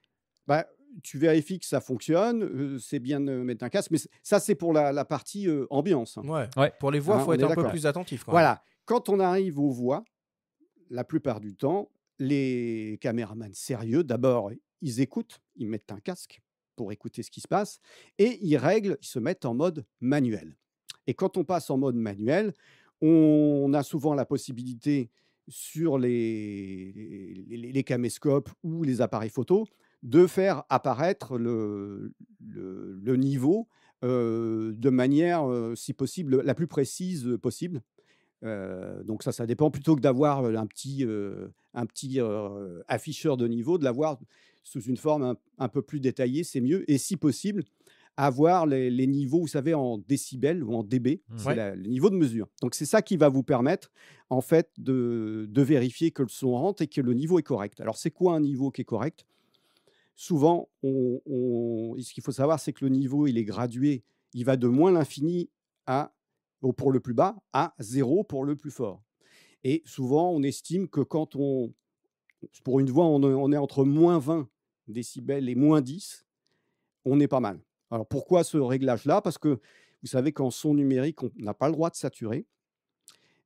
tu vérifies que ça fonctionne, c'est bien de mettre un casque, mais ça, c'est pour la partie ambiance, hein. Ouais. Ouais. Pour les voix, il Hein, faut on être est un peu d'accord. plus attentif, quand même. Voilà, quand on arrive aux voix, la plupart du temps, les caméramans sérieux, d'abord, ils écoutent, ils mettent un casque pour écouter ce qui se passe, et ils se mettent en mode manuel. Et quand on passe en mode manuel, on a souvent la possibilité sur les caméscopes ou les appareils photo de faire apparaître le niveau de manière, si possible, la plus précise possible. Donc ça dépend, plutôt que d'avoir un petit afficheur de niveau, de l'avoir sous une forme un peu plus détaillée, c'est mieux. Et si possible, avoir les niveaux, vous savez, en décibels ou en dB, c'est Ouais. le niveau de mesure. Donc c'est ça qui va vous permettre, en fait, de vérifier que le son rentre et que le niveau est correct. Alors c'est quoi un niveau qui est correct? Souvent, ce qu'il faut savoir, c'est que le niveau, il est gradué. Il va de moins l'infini pour le plus bas à 0 pour le plus fort. Et souvent, on estime que pour une voix, on est entre -20 décibels et moins 10, on est pas mal. Alors pourquoi ce réglage-là? Parce que vous savez qu'en son numérique, on n'a pas le droit de saturer.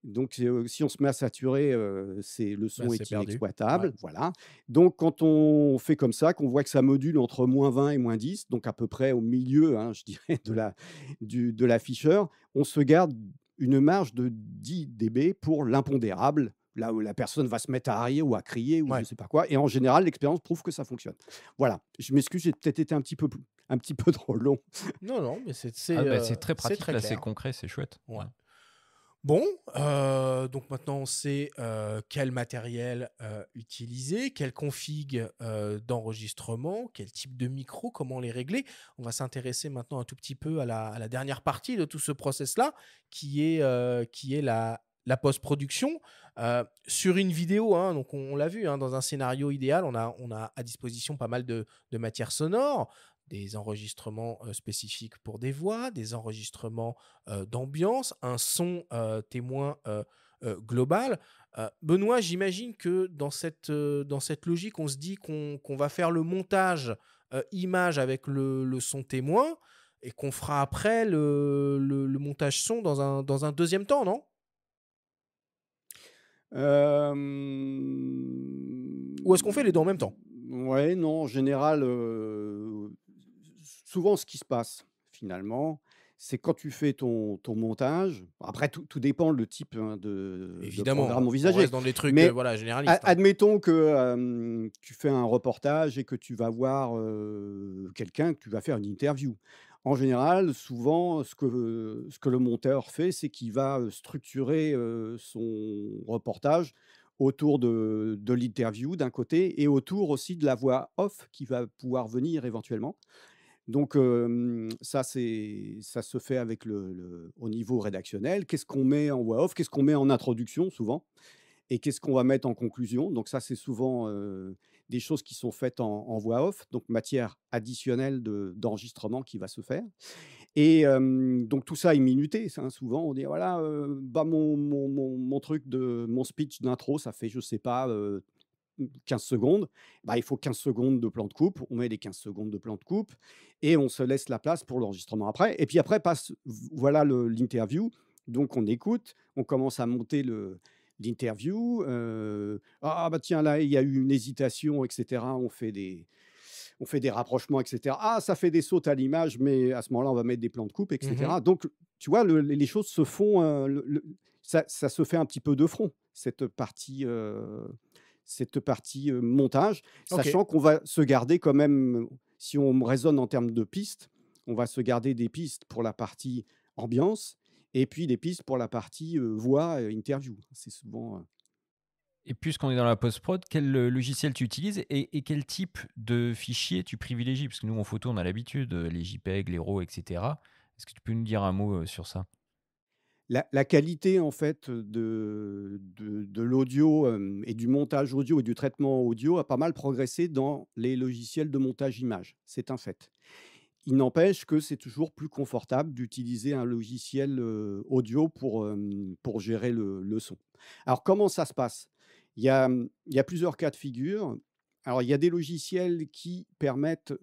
Donc, si on se met à saturer, le Bah, son c'est est perdu. Ouais. inexploitable, voilà. Donc quand on fait comme ça, qu'on voit que ça module entre -20 et -10, donc à peu près au milieu, hein, je dirais de l'afficheur, on se garde une marge de 10 dB pour l'impondérable, là où la personne va se mettre à rire ou à crier ou je ne Ouais. sais pas quoi et en général, l'expérience prouve que ça fonctionne. Voilà, je m'excuse, j'ai peut-être été un petit peu trop long. Non, non, mais c'est C'est très c'est pratique, très là, c'est clair. concret, c'est chouette. Ouais. Bon, donc maintenant on sait quel matériel utiliser, quelle config d'enregistrement, quel type de micro, comment les régler. On va s'intéresser maintenant un tout petit peu à la dernière partie de tout ce process-là, qui est la post-production. Sur une vidéo, hein, donc on l'a vu, hein, dans un scénario idéal, on a à disposition pas mal de matière sonore, des enregistrements spécifiques pour des voix, des enregistrements d'ambiance, un son témoin global. Benoît, j'imagine que dans cette logique, on se dit qu'on va faire le montage image avec le son témoin et qu'on fera après le montage son dans un deuxième temps, non? Ou est-ce qu'on fait les deux en même temps? Ouais, non, en général, souvent ce qui se passe finalement, c'est quand tu fais ton montage, après tout dépend le type, hein, de Évidemment, programme on envisagé. reste dans des trucs Mais voilà, généralistes. Hein. admettons que, tu fais un reportage et que tu vas voir, quelqu'un, que tu vas faire une interview. En général, souvent, ce que le monteur fait, c'est qu'il va, structurer, son reportage autour de l'interview d'un côté et autour aussi de la voix off qui va pouvoir venir éventuellement. Donc, ça se fait avec au niveau rédactionnel. Qu'est-ce qu'on met en voix off? Qu'est-ce qu'on met en introduction souvent? Et qu'est-ce qu'on va mettre en conclusion? Donc ça, c'est souvent, des choses qui sont faites en voix off, donc matière additionnelle d'enregistrement qui va se faire et donc tout ça est minuté, hein. Souvent on dit: «Voilà, bah, mon truc mon speech d'intro, ça fait, je sais pas, 15 secondes». Bah, il faut 15 secondes de plan de coupe. On met les 15 secondes de plan de coupe et on se laisse la place pour l'enregistrement après et puis après passe voilà l'interview. Donc on écoute, on commence à monter l'interview, «Ah bah tiens, là, il y a eu une hésitation» et cetera. On fait des rapprochements et cetera. «Ah, ça fait des sautes à l'image, mais à ce moment-là, on va mettre des plans de coupe» et Mmh. cetera. Donc tu vois, les choses se font, ça se fait un petit peu de front, cette partie, montage, OK. sachant qu'on va se garder quand même, si on raisonne en termes de pistes, on va se garder des pistes pour la partie ambiance et puis des pistes pour la partie, voix, interview. C'est souvent, Et puisqu'on est dans la post-prod, quel logiciel tu utilises et quel type de fichier tu privilégies? Parce que nous, en photo, on a l'habitude, les JPEG, les RAW, etc. Est-ce que tu peux nous dire un mot sur ça? la qualité en fait, de l'audio, et du montage audio et du traitement audio a pas mal progressé dans les logiciels de montage image. C'est un fait. Il n'empêche que c'est toujours plus confortable d'utiliser un logiciel, audio pour gérer le son. Alors comment ça se passe? Il y a plusieurs cas de figure. Alors il y a des logiciels qui permettent,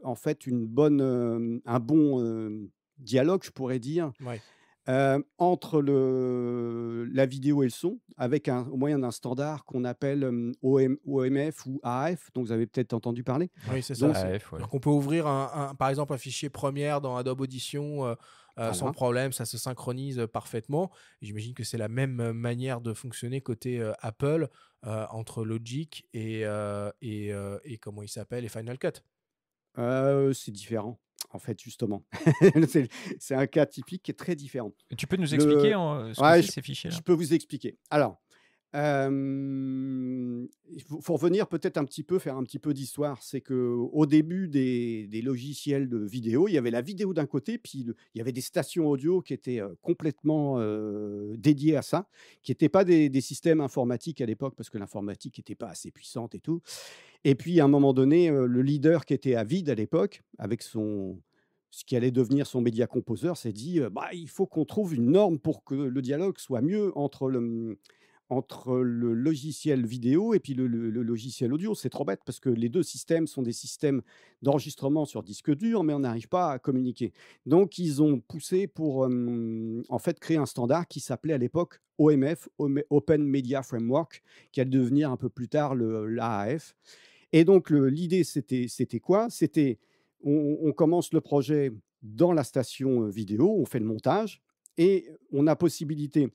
en fait un bon, dialogue, je pourrais dire, Ouais. entre la vidéo et le son avec au moyen d'un standard qu'on appelle, OMF ou AF, dont vous avez peut-être entendu parler? Oui, c'est ça. Donc AF, ouais. Donc on peut ouvrir par exemple, un fichier Premiere dans Adobe Audition, sans voilà. problème, ça se synchronise, parfaitement. Et j'imagine que c'est la même, manière de fonctionner côté, Apple, entre Logic et comment il s'appelle? Et Final Cut? C'est différent, en fait, justement. C'est c'est un cas typique qui est très différent. Tu peux nous expliquer Le ce que ouais, c'est ces fichiers-là? je peux vous expliquer. Alors, il faut revenir peut-être un petit peu, faire un petit peu d'histoire. C'est qu'au début des logiciels de vidéo, il y avait la vidéo d'un côté, puis il y avait des stations audio qui étaient, complètement, dédiées à ça, qui étaient pas des systèmes informatiques à l'époque, parce que l'informatique n'était pas assez puissante et tout. Et puis à un moment donné, le leader qui était Avid à l'époque, avec ce qui allait devenir son Media Composer, s'est dit, «Bah, il faut qu'on trouve une norme pour que le dialogue soit mieux entre le logiciel vidéo et puis le logiciel audio. C'est trop bête parce que les 2 systèmes sont des systèmes d'enregistrement sur disque dur, mais on n'arrive pas à communiquer. Donc ils ont poussé pour, en fait, créer un standard qui s'appelait à l'époque OMF, Open Media Framework, qui allait devenir un peu plus tard l'AAF. Et donc l'idée, c'était quoi? C'était on commence le projet dans la station, vidéo, on fait le montage et on a possibilité,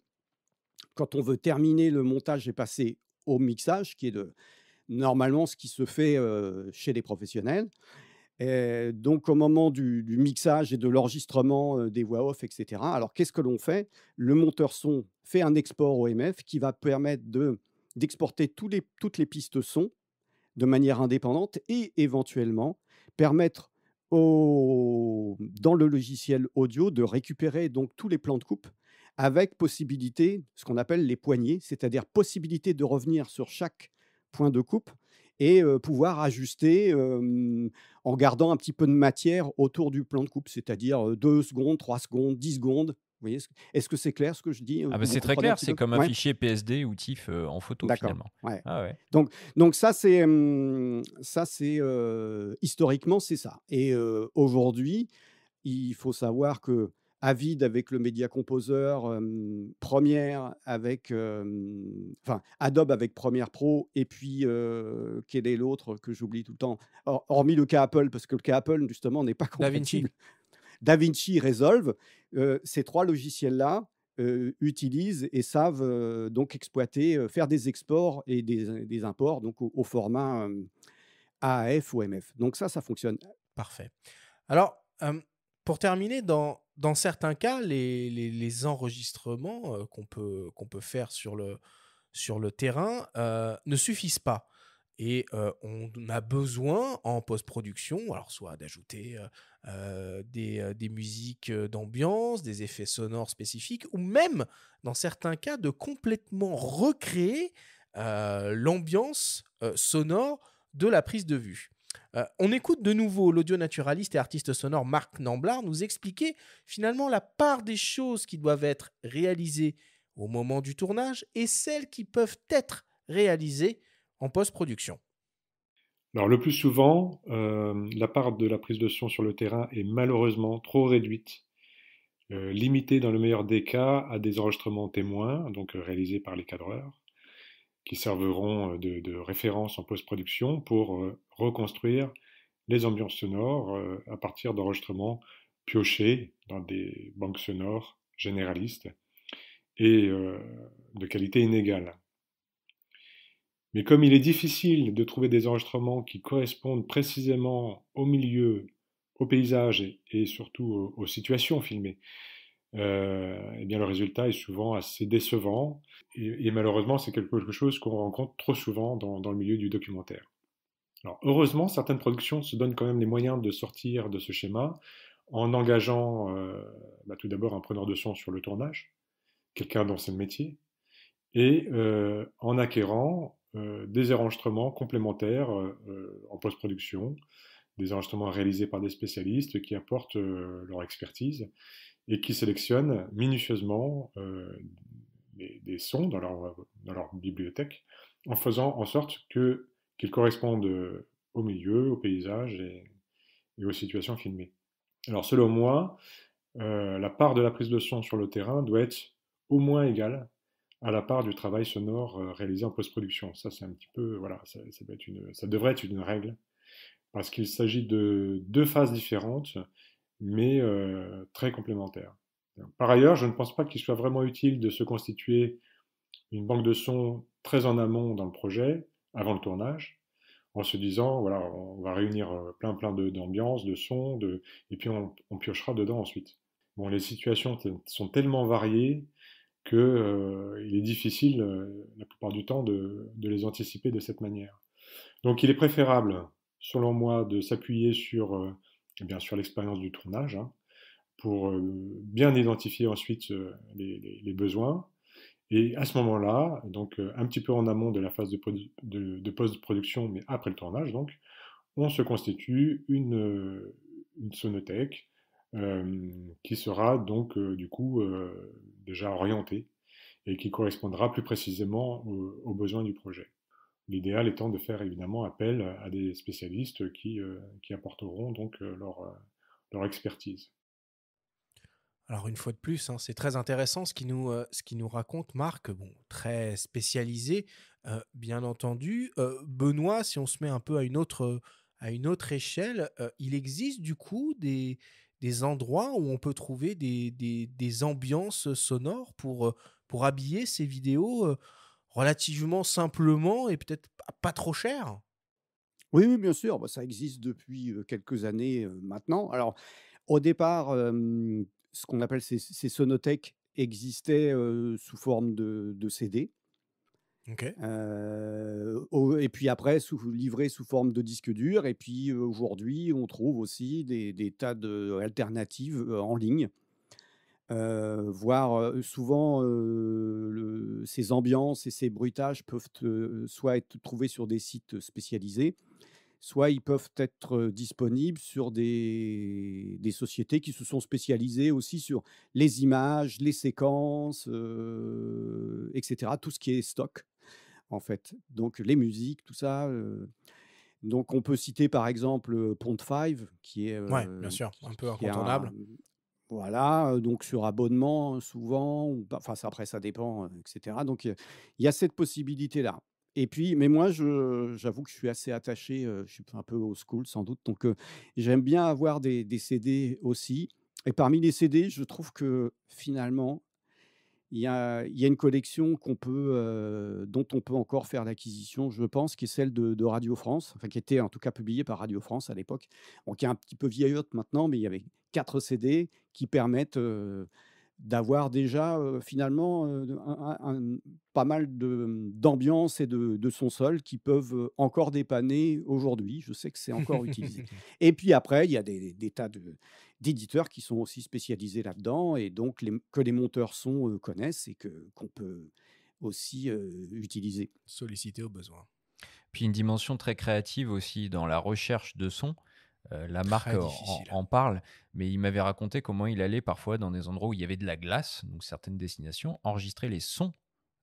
quand on veut terminer le montage et passer au mixage, qui est normalement ce qui se fait, chez les professionnels. Donc au moment du mixage et de l'enregistrement, des voix off et cetera, alors qu'est-ce que l'on fait? Le monteur son fait un export OMF qui va permettre d'exporter toutes les pistes son de manière indépendante et éventuellement permettre dans le logiciel audio de récupérer donc tous les plans de coupe avec possibilité, ce qu'on appelle les poignées, c'est-à-dire possibilité de revenir sur chaque point de coupe et pouvoir ajuster en gardant un petit peu de matière autour du plan de coupe, c'est-à-dire 2 secondes, 3 secondes, 10 secondes. Vous voyez, est-ce que c'est clair ce que je dis? Ah bah Vous c'est très comprenez un clair, petit c'est peu? comme un Ouais, fichier PSD ou TIFF en photo d'accord. finalement. Ouais. Ah ouais. Donc ça, c'est historiquement, c'est ça. Et aujourd'hui, il faut savoir que Avid avec le Media Composer, Premiere avec, enfin Adobe avec Premiere Pro et puis, quel est l'autre que j'oublie tout le temps? Hormis le cas Apple, parce que le cas Apple justement n'est pas DaVinci. compatible. DaVinci, Resolve, ces 3 logiciels-là, utilisent et savent, donc exploiter, faire des exports et des imports donc au format, AAF ou MF. Donc ça fonctionne. Parfait. Alors, pour terminer, dans certains cas, les enregistrements qu'on peut faire sur le terrain ne suffisent pas. Et on a besoin en post-production, alors soit d'ajouter des musiques d'ambiance, des effets sonores spécifiques, ou même, dans certains cas, de complètement recréer l'ambiance sonore de la prise de vue. On écoute de nouveau l'audio-naturaliste et artiste sonore Marc Namblard nous expliquer finalement la part des choses qui doivent être réalisées au moment du tournage et celles qui peuvent être réalisées en post-production. Alors le plus souvent, la part de la prise de son sur le terrain est malheureusement trop réduite, limitée dans le meilleur des cas à des enregistrements témoins, donc réalisés par les cadreurs, qui serviront de référence en post-production pour reconstruire les ambiances sonores à partir d'enregistrements piochés dans des banques sonores généralistes et de qualité inégale. Mais comme il est difficile de trouver des enregistrements qui correspondent précisément au milieu, au paysage et surtout aux situations filmées, eh bien le résultat est souvent assez décevant et malheureusement c'est quelque chose qu'on rencontre trop souvent dans le milieu du documentaire. Alors heureusement, certaines productions se donnent quand même les moyens de sortir de ce schéma en engageant tout d'abord un preneur de son sur le tournage, quelqu'un dont c'est le métier, et en acquérant des enregistrements complémentaires en post-production, des enregistrements réalisés par des spécialistes qui apportent leur expertise et qui sélectionnent minutieusement des sons dans leur bibliothèque en faisant en sorte qu'ils correspondent au milieu, au paysage et aux situations filmées. Alors selon moi, la part de la prise de son sur le terrain doit être au moins égale à la part du travail sonore réalisé en post-production. Ça, c'est un petit peu, voilà, ça devrait être une règle, parce qu'il s'agit de 2 phases différentes, mais très complémentaires. Par ailleurs, je ne pense pas qu'il soit vraiment utile de se constituer une banque de sons très en amont dans le projet, avant le tournage, en se disant, voilà, on va réunir plein d'ambiances, de sons, et puis on piochera dedans ensuite. Bon, les situations sont tellement variées qu'il est difficile, la plupart du temps, de les anticiper de cette manière. Donc il est préférable, selon moi, de s'appuyer sur l'expérience du tournage, hein, pour bien identifier ensuite les besoins. Et à ce moment-là, donc un petit peu en amont de la phase de post-production, mais après le tournage, donc, on se constitue une sonothèque qui sera donc du coup déjà orientée et qui correspondra plus précisément aux besoins du projet. L'idéal étant de faire évidemment appel à des spécialistes qui apporteront donc leur expertise. Alors une fois de plus, hein, c'est très intéressant ce qui nous raconte Marc, bon, très spécialisé, bien entendu. Benoît, si on se met un peu à une autre échelle, il existe du coup des endroits où on peut trouver des ambiances sonores pour habiller ces vidéos relativement simplement et peut-être pas trop cher. Oui, oui, bien sûr, bah, ça existe depuis, quelques années, maintenant. Alors, au départ, ce qu'on appelle ces sonothèques existaient, sous forme de CD, Ok. et puis après livrés sous forme de disque dur et puis, aujourd'hui, on trouve aussi des tas d'alternatives, en ligne. Voire, souvent, ces ambiances et ces bruitages peuvent soit être trouvés sur des sites spécialisés, soit ils peuvent être, disponibles sur des sociétés qui se sont spécialisées aussi sur les images, les séquences, et cetera. Tout ce qui est stock, en fait. Donc les musiques, tout ça, donc on peut citer par exemple, Pond5 qui est, Ouais, bien sûr, un peu qui est un incontournable. voilà, donc sur abonnement souvent ou pas, enfin ça après ça dépend, et cetera. Donc, il y a cette possibilité-là et puis mais moi j'avoue que je suis assez attaché, je suis un peu old school sans doute, donc, j'aime bien avoir des CD aussi et parmi les CD, je trouve que finalement, il y a une collection dont on peut encore faire l'acquisition, je pense, qui est celle de Radio France, enfin qui était en tout cas publiée par Radio France à l'époque. Bon, qui est un petit peu vieillotte maintenant, mais il y avait 4 CD qui permettent, d'avoir déjà, finalement, pas mal d'ambiance et de son sol qui peuvent, encore dépanner aujourd'hui. Je sais que c'est encore utilisé. Et puis après, il y a des tas d'éditeurs qui sont aussi spécialisés là-dedans et donc que les monteurs son, connaissent et qu'on peut aussi, utiliser. Sollicité au besoin. Puis une dimension très créative aussi dans la recherche de son. La marque Très difficile. en parle, mais il m'avait raconté comment il allait parfois dans des endroits où il y avait de la glace, donc certaines destinations, enregistrer les sons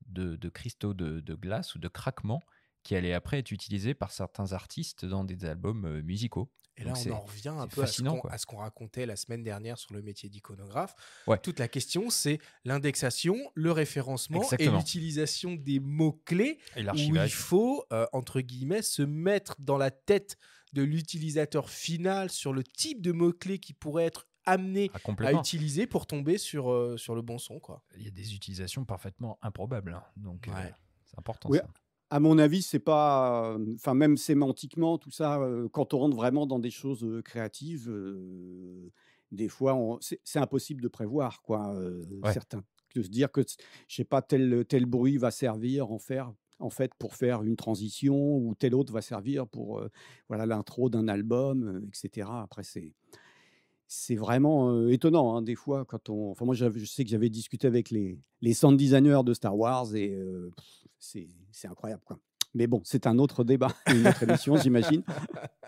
de cristaux de glace ou de craquements qui allaient après être utilisés par certains artistes dans des albums musicaux. Et là, Donc on en revient un c'est peu fascinant, quoi. à ce qu'on racontait la semaine dernière sur le métier d'iconographe. Ouais, Toute la question, c'est l'indexation, le référencement et exactement. l'utilisation des mots-clés Et où il l'archivage. faut, entre guillemets, se mettre dans la tête de l'utilisateur final sur le type de mots-clés qui pourrait être amené Ah, à complètement. utiliser pour tomber sur le bon son, quoi. Il y a des utilisations parfaitement improbables, hein. Donc Ouais. c'est important Oui, ça. à mon avis, c'est pas, enfin même sémantiquement tout ça, quand on rentre vraiment dans des choses, créatives, des fois c'est impossible de prévoir quoi, Ouais. de se dire que je sais pas tel bruit va servir en fait pour faire une transition ou tel autre va servir pour, voilà l'intro d'un album, et cetera. Après c'est vraiment, étonnant, hein, des fois quand enfin moi je sais que j'avais discuté avec les sound designers de Star Wars et c'est incroyable, quoi. Mais bon, c'est un autre débat, une autre émission, j'imagine.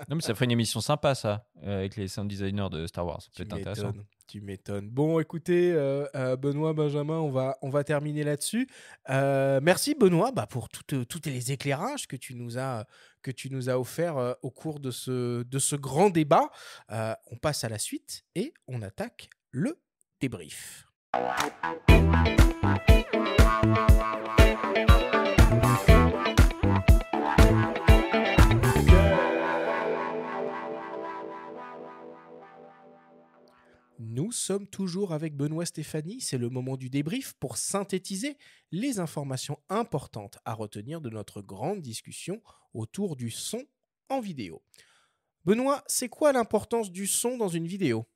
Non, mais ça ferait une émission sympa, ça, avec les sound designers de Star Wars. Ça peut Tu être intéressant. m'étonnes, tu m'étonnes. Bon, écoutez, Benoît, Benjamin, on va terminer là-dessus. Merci Benoît bah, pour tous les éclairages que tu nous as offerts au cours de ce grand débat. On passe à la suite et on attaque le débrief. Nous sommes toujours avec Benoît Stéphanie, c'est le moment du débrief pour synthétiser les informations importantes à retenir de notre grande discussion autour du son en vidéo. Benoît, c'est quoi l'importance du son dans une vidéo?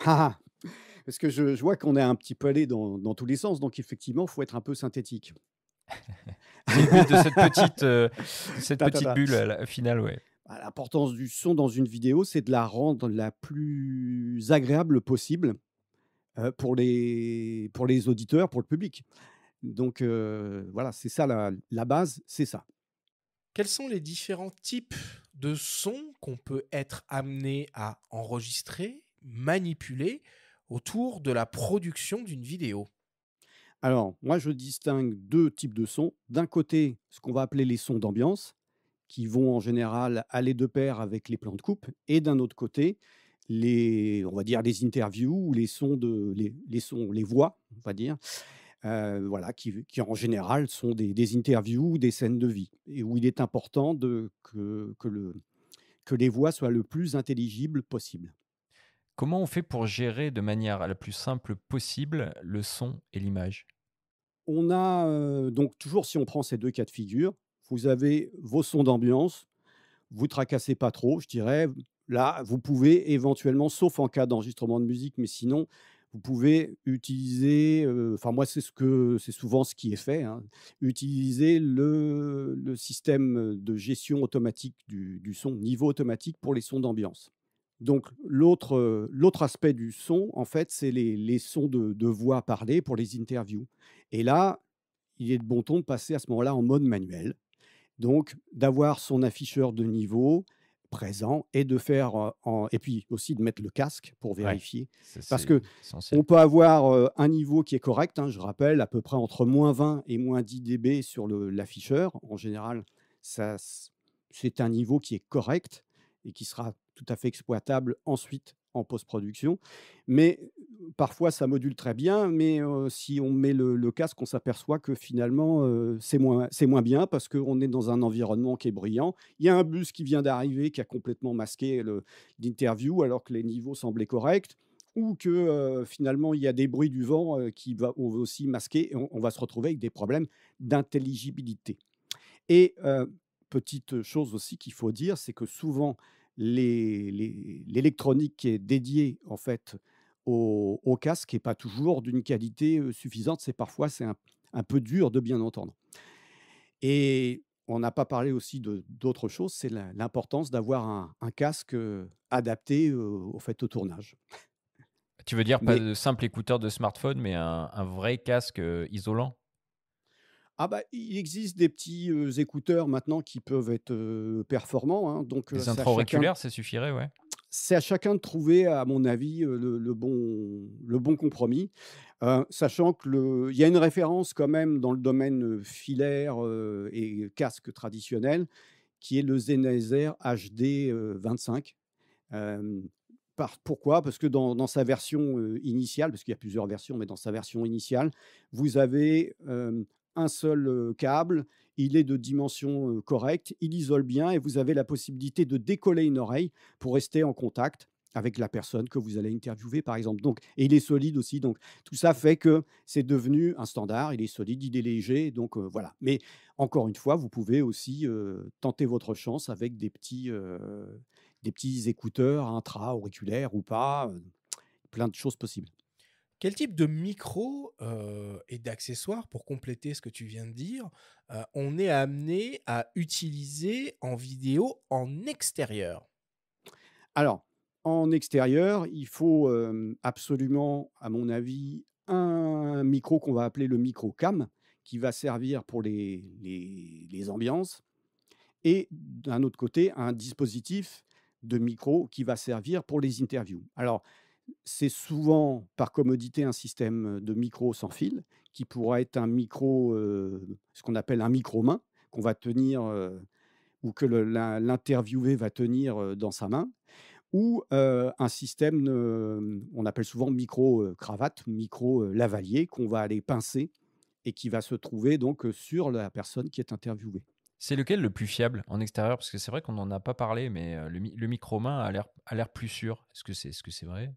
Ah ah! Parce que je vois qu'on est un petit peu allé dans tous les sens, donc effectivement, il faut être un peu synthétique. C'est le but de cette Ta, ta, petite ta. bulle à la finale, ouais. Bah, l'importance du son dans une vidéo, c'est de la rendre la plus agréable possible, pour les auditeurs, pour le public. Donc voilà, c'est ça la base, c'est ça. Quels sont les différents types de sons qu'on peut être amené à enregistrer, manipuler autour de la production d'une vidéo? Alors, moi, je distingue 2 types de sons. D'un côté, ce qu'on va appeler les sons d'ambiance, qui vont en général aller de pair avec les plans de coupe, et d'un autre côté, on va dire les interviews ou les voix, on va dire, voilà, qui en général sont des interviews ou des scènes de vie, et où il est important que les voix soient le plus intelligibles possible. Comment on fait pour gérer de manière la plus simple possible le son et l'image? On a donc toujours, si on prend ces 2 cas de figure, vous avez vos sons d'ambiance, vous tracassez pas trop, je dirais. Là, vous pouvez éventuellement, sauf en cas d'enregistrement de musique, mais sinon, vous pouvez utiliser, enfin moi, c'est souvent ce qui est fait, hein, utiliser le système de gestion automatique du son, niveau automatique pour les sons d'ambiance. Donc l'autre aspect du son, en fait, c'est les sons de voix parlée pour les interviews, et là, il est de bon ton de passer à ce moment-là en mode manuel. Donc d'avoir son afficheur de niveau présent et de faire, et puis aussi de mettre le casque pour Ouais, vérifier. ça Parce c'est que essentiel. on peut avoir, un niveau qui est correct, hein, je rappelle, à peu près entre -20 et -10 dB sur l'afficheur. En général, ça c'est un niveau qui est correct et qui sera tout à fait exploitable ensuite en post-production. Mais parfois, ça module très bien, mais si on met le casque, on s'aperçoit que finalement, c'est moins bien parce qu'on est dans un environnement qui est bruyant. Il y a un bus qui vient d'arriver qui a complètement masqué l'interview alors que les niveaux semblaient corrects, ou que, finalement, il y a des bruits du vent, qui vont aussi masquer, et on va se retrouver avec des problèmes d'intelligibilité. Et petite chose aussi qu'il faut dire, c'est que souvent l'électronique qui est dédiée en fait au casque n'est pas toujours d'une qualité, suffisante. C'est un peu dur de bien entendre. Et on n'a pas parlé aussi d'autre chose, c'est l'importance d'avoir un casque, adapté, au fait, au tournage. Tu veux dire pas Mais de simple écouteur de smartphone, mais un vrai casque, isolant? ah bah, il existe des petits, écouteurs maintenant qui peuvent être, performants, hein, donc Des intra-auriculaires, ça suffirait, ouais? c'est à chacun de trouver, à mon avis, le bon compromis, sachant il y a une référence quand même dans le domaine, filaire, et casque traditionnel, qui est le Sennheiser HD, 25. Hem, Pourquoi? Parce que dans sa version, initiale, parce qu'il y a plusieurs versions, mais dans sa version initiale, vous avez, un seul, câble, il est de dimension, correcte, il isole bien, et vous avez la possibilité de décoller une oreille pour rester en contact avec la personne que vous allez interviewer, par exemple. Donc, et il est solide aussi, donc tout ça fait que c'est devenu un standard. Il est solide, il est léger, donc voilà. Mais encore une fois, vous pouvez aussi, tenter votre chance avec des petits écouteurs intra-auriculaires ou pas, plein de choses possibles. Quel type de micro et d'accessoires, pour compléter ce que tu viens de dire, on est amené à utiliser en vidéo en extérieur? Alors, en extérieur, il faut, absolument, à mon avis, un micro qu'on va appeler le micro cam, qui va servir pour les ambiances, et d'un autre côté, un dispositif de micro qui va servir pour les interviews. Alors, c'est souvent, par commodité, un système de micro sans fil, qui pourra être un micro, ce qu'on appelle un micro-main, qu'on va tenir, ou que l'interviewé va tenir, dans sa main, ou un système, on appelle souvent micro, cravate, micro, lavalier, qu'on va aller pincer et qui va se trouver donc, sur la personne qui est interviewée. C'est lequel le plus fiable en extérieur? Parce que c'est vrai qu'on n'en a pas parlé, mais le micro-main a l'air plus sûr. Est-ce que c'est vrai?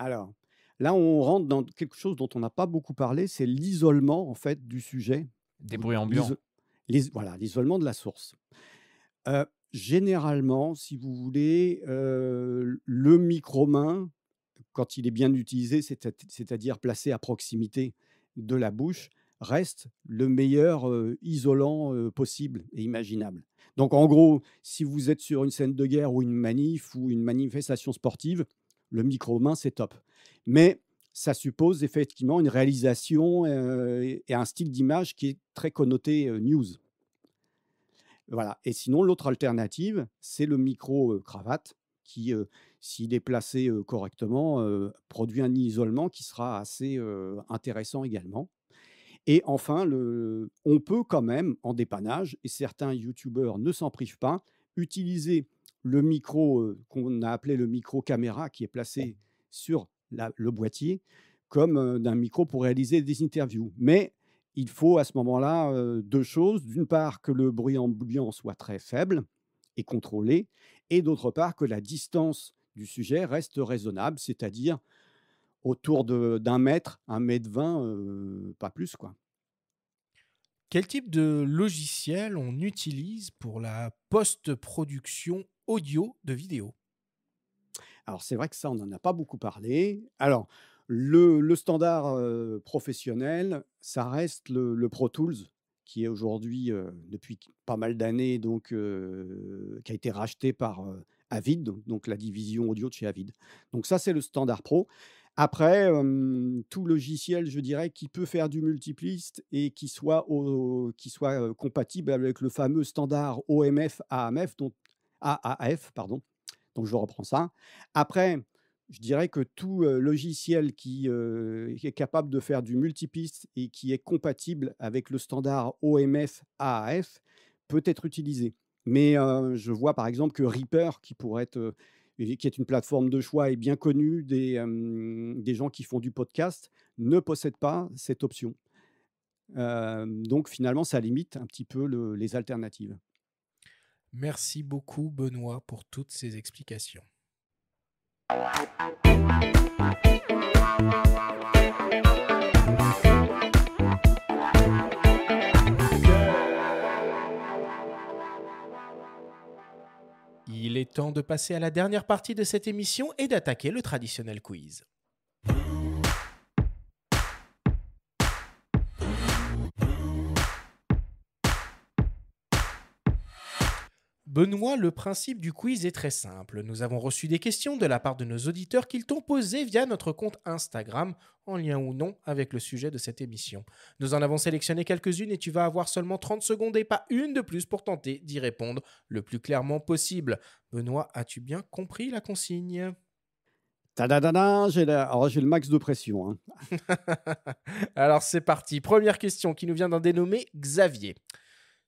Alors, là, on rentre dans quelque chose dont on n'a pas beaucoup parlé, c'est l'isolement, en fait, du sujet, Des ou bruits ambiants? voilà, l'isolement de la source. Généralement, si vous voulez, le micro-main, quand il est bien utilisé, c'est-à-dire placé à proximité de la bouche, reste le meilleur, isolant, possible et imaginable. Donc en gros, si vous êtes sur une scène de guerre ou une manif ou une manifestation sportive, le micro-main, c'est top. Mais ça suppose effectivement une réalisation, et un style d'image qui est très connoté, news. Voilà, et sinon l'autre alternative, c'est le micro, cravate qui, s'il est placé, correctement, produit un isolement qui sera assez, intéressant également. Et enfin, on peut quand même, en dépannage, et certains youtubeurs ne s'en privent pas, utiliser le micro qu'on a appelé le micro caméra qui est placé sur le boîtier comme d'un micro pour réaliser des interviews. Mais il faut à ce moment-là 2 choses. D'une part, que le bruit ambiant soit très faible et contrôlé, et d'autre part, que la distance du sujet reste raisonnable, c'est-à-dire autour d'1 mètre, 1,20 m, pas plus, quoi. Quel type de logiciel on utilise pour la post-production audio de vidéos? Alors c'est vrai que ça, on n'en a pas beaucoup parlé. Alors le standard professionnel, ça reste le Pro Tools, qui est aujourd'hui, depuis pas mal d'années, donc qui a été racheté par Avid, donc la division audio de chez Avid. Donc ça, c'est le standard pro. Après, tout logiciel, je dirais, qui peut faire du multipliste et qui soit compatible avec le fameux standard OMF AAF, AAF, pardon. Donc je reprends ça. Après, je dirais que tout logiciel qui est capable de faire du multipiste et qui est compatible avec le standard OMF AAF peut être utilisé. Mais je vois par exemple que Reaper, qui est une plateforme de choix et bien connue des gens qui font du podcast, ne possède pas cette option. Donc finalement, ça limite un petit peu les alternatives. Merci beaucoup, Benoît, pour toutes ces explications. Il est temps de passer à la dernière partie de cette émission et d'attaquer le traditionnel quiz. Benoît, le principe du quiz est très simple. Nous avons reçu des questions de la part de nos auditeurs qu'ils t'ont posées via notre compte Instagram, en lien ou non avec le sujet de cette émission. Nous en avons sélectionné quelques-unes et tu vas avoir seulement 30 secondes et pas une de plus pour tenter d'y répondre le plus clairement possible. Benoît, as-tu bien compris la consigne ? Tadadada, j'ai le max de pression, hein. Alors c'est parti. Première question qui nous vient d'un dénommé Xavier.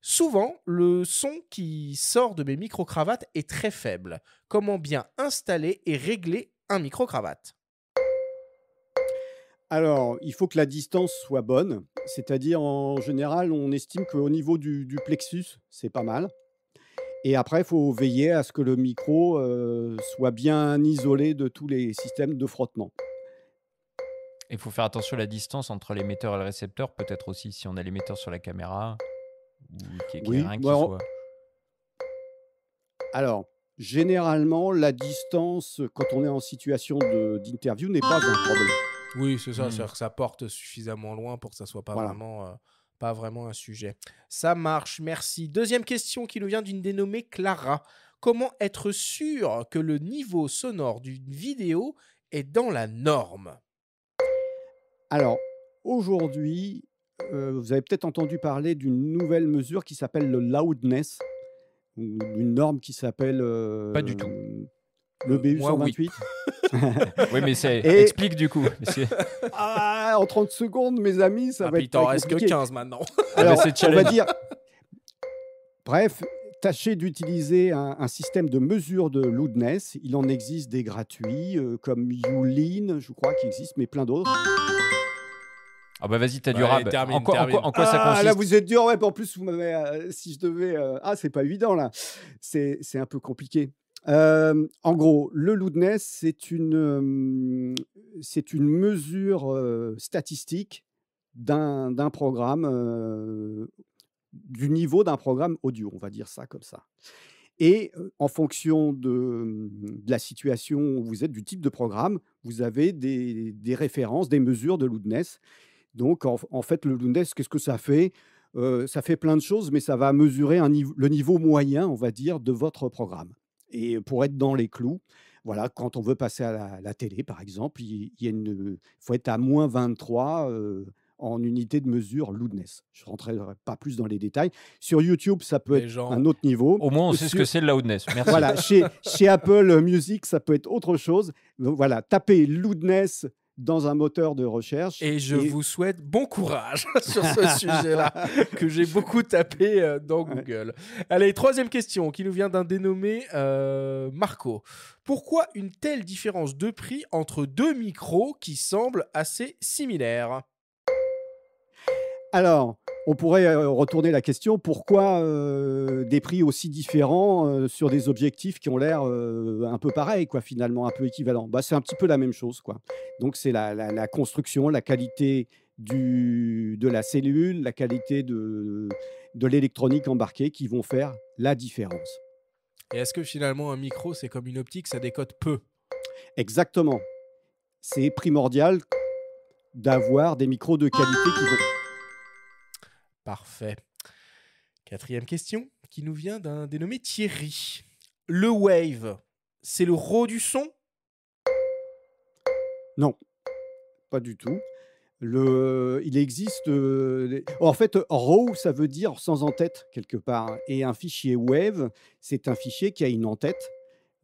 Souvent, le son qui sort de mes micro-cravates est très faible. Comment bien installer et régler un micro-cravate ? Alors, il faut que la distance soit bonne. C'est-à-dire, en général, on estime qu'au niveau du plexus, c'est pas mal. Et après, il faut veiller à ce que le micro soit bien isolé de tous les systèmes de frottement. Il faut faire attention à la distance entre l'émetteur et le récepteur, peut-être aussi si on a l'émetteur sur la caméra. Oui, bon, alors, généralement, la distance, quand on est en situation d'interview, n'est pas un problème. Oui, c'est ça, c'est-à-dire que ça porte suffisamment loin pour que ça ne soit pas, Voilà. pas vraiment un sujet. Ça marche, merci. Deuxième question qui nous vient d'une dénommée Clara. Comment être sûr que le niveau sonore d'une vidéo est dans la norme ? Alors, aujourd'hui, vous avez peut-être entendu parler d'une nouvelle mesure qui s'appelle le loudness, ou d'une norme qui s'appelle Pas du tout. le BU moi, oui. 128. Oui, mais Et- explique du coup. Ah, en 30 secondes, mes amis, ça va puis être t'en très reste que compliqué. 15 maintenant. Alors, c'est on va challenge. dire... Bref, tâchez d'utiliser un système de mesure de loudness. Il en existe des gratuits, comme YouLean, je crois, qui existe, mais plein d'autres. Ah bah vas-y, t'as du Allez, rab. termine, En quoi ça Ah, consiste? là, vous êtes dur. Ouais, en plus, vous m'avez, si je devais... Ah, c'est pas évident, là. C'est un peu compliqué. En gros, le loudness, c'est une mesure statistique d'un programme, du niveau d'un programme audio, on va dire ça comme ça. Et en fonction de la situation où vous êtes, du type de programme, vous avez des références, des mesures de loudness. Donc, en fait, le loudness, qu'est-ce que ça fait? Ça fait plein de choses, mais ça va mesurer le niveau moyen, on va dire, de votre programme. Et pour être dans les clous, voilà, quand on veut passer à la télé, par exemple, il faut être à moins 23 en unité de mesure loudness. Je ne rentrerai pas plus dans les détails. Sur YouTube, ça peut Les être gens- un autre niveau. Au moins, on sait ce que c'est le loudness. Merci. Voilà, chez Apple Music, ça peut être autre chose. Donc, voilà, tapez loudness dans un moteur de recherche. Et je vous souhaite bon courage sur ce sujet-là, que j'ai beaucoup tapé dans Google. Allez, troisième question qui nous vient d'un dénommé Marco. Pourquoi une telle différence de prix entre deux micros qui semblent assez similaires? Alors, on pourrait retourner la question, pourquoi des prix aussi différents sur des objectifs qui ont l'air un peu pareils, quoi, finalement, un peu équivalents? Bah, c'est un petit peu la même chose, quoi. Donc, c'est la construction, la qualité de la cellule, la qualité de l'électronique embarquée qui vont faire la différence. Et est-ce que finalement un micro, c'est comme une optique, ça décode peu? Exactement. C'est primordial d'avoir des micros de qualité qui vont... Parfait. Quatrième question qui nous vient d'un dénommé Thierry. Le wave, c'est le raw du son? Non, pas du tout. Il existe... en fait, RAW, ça veut dire sans en-tête, quelque part. Et un fichier WAV, c'est un fichier qui a une en-tête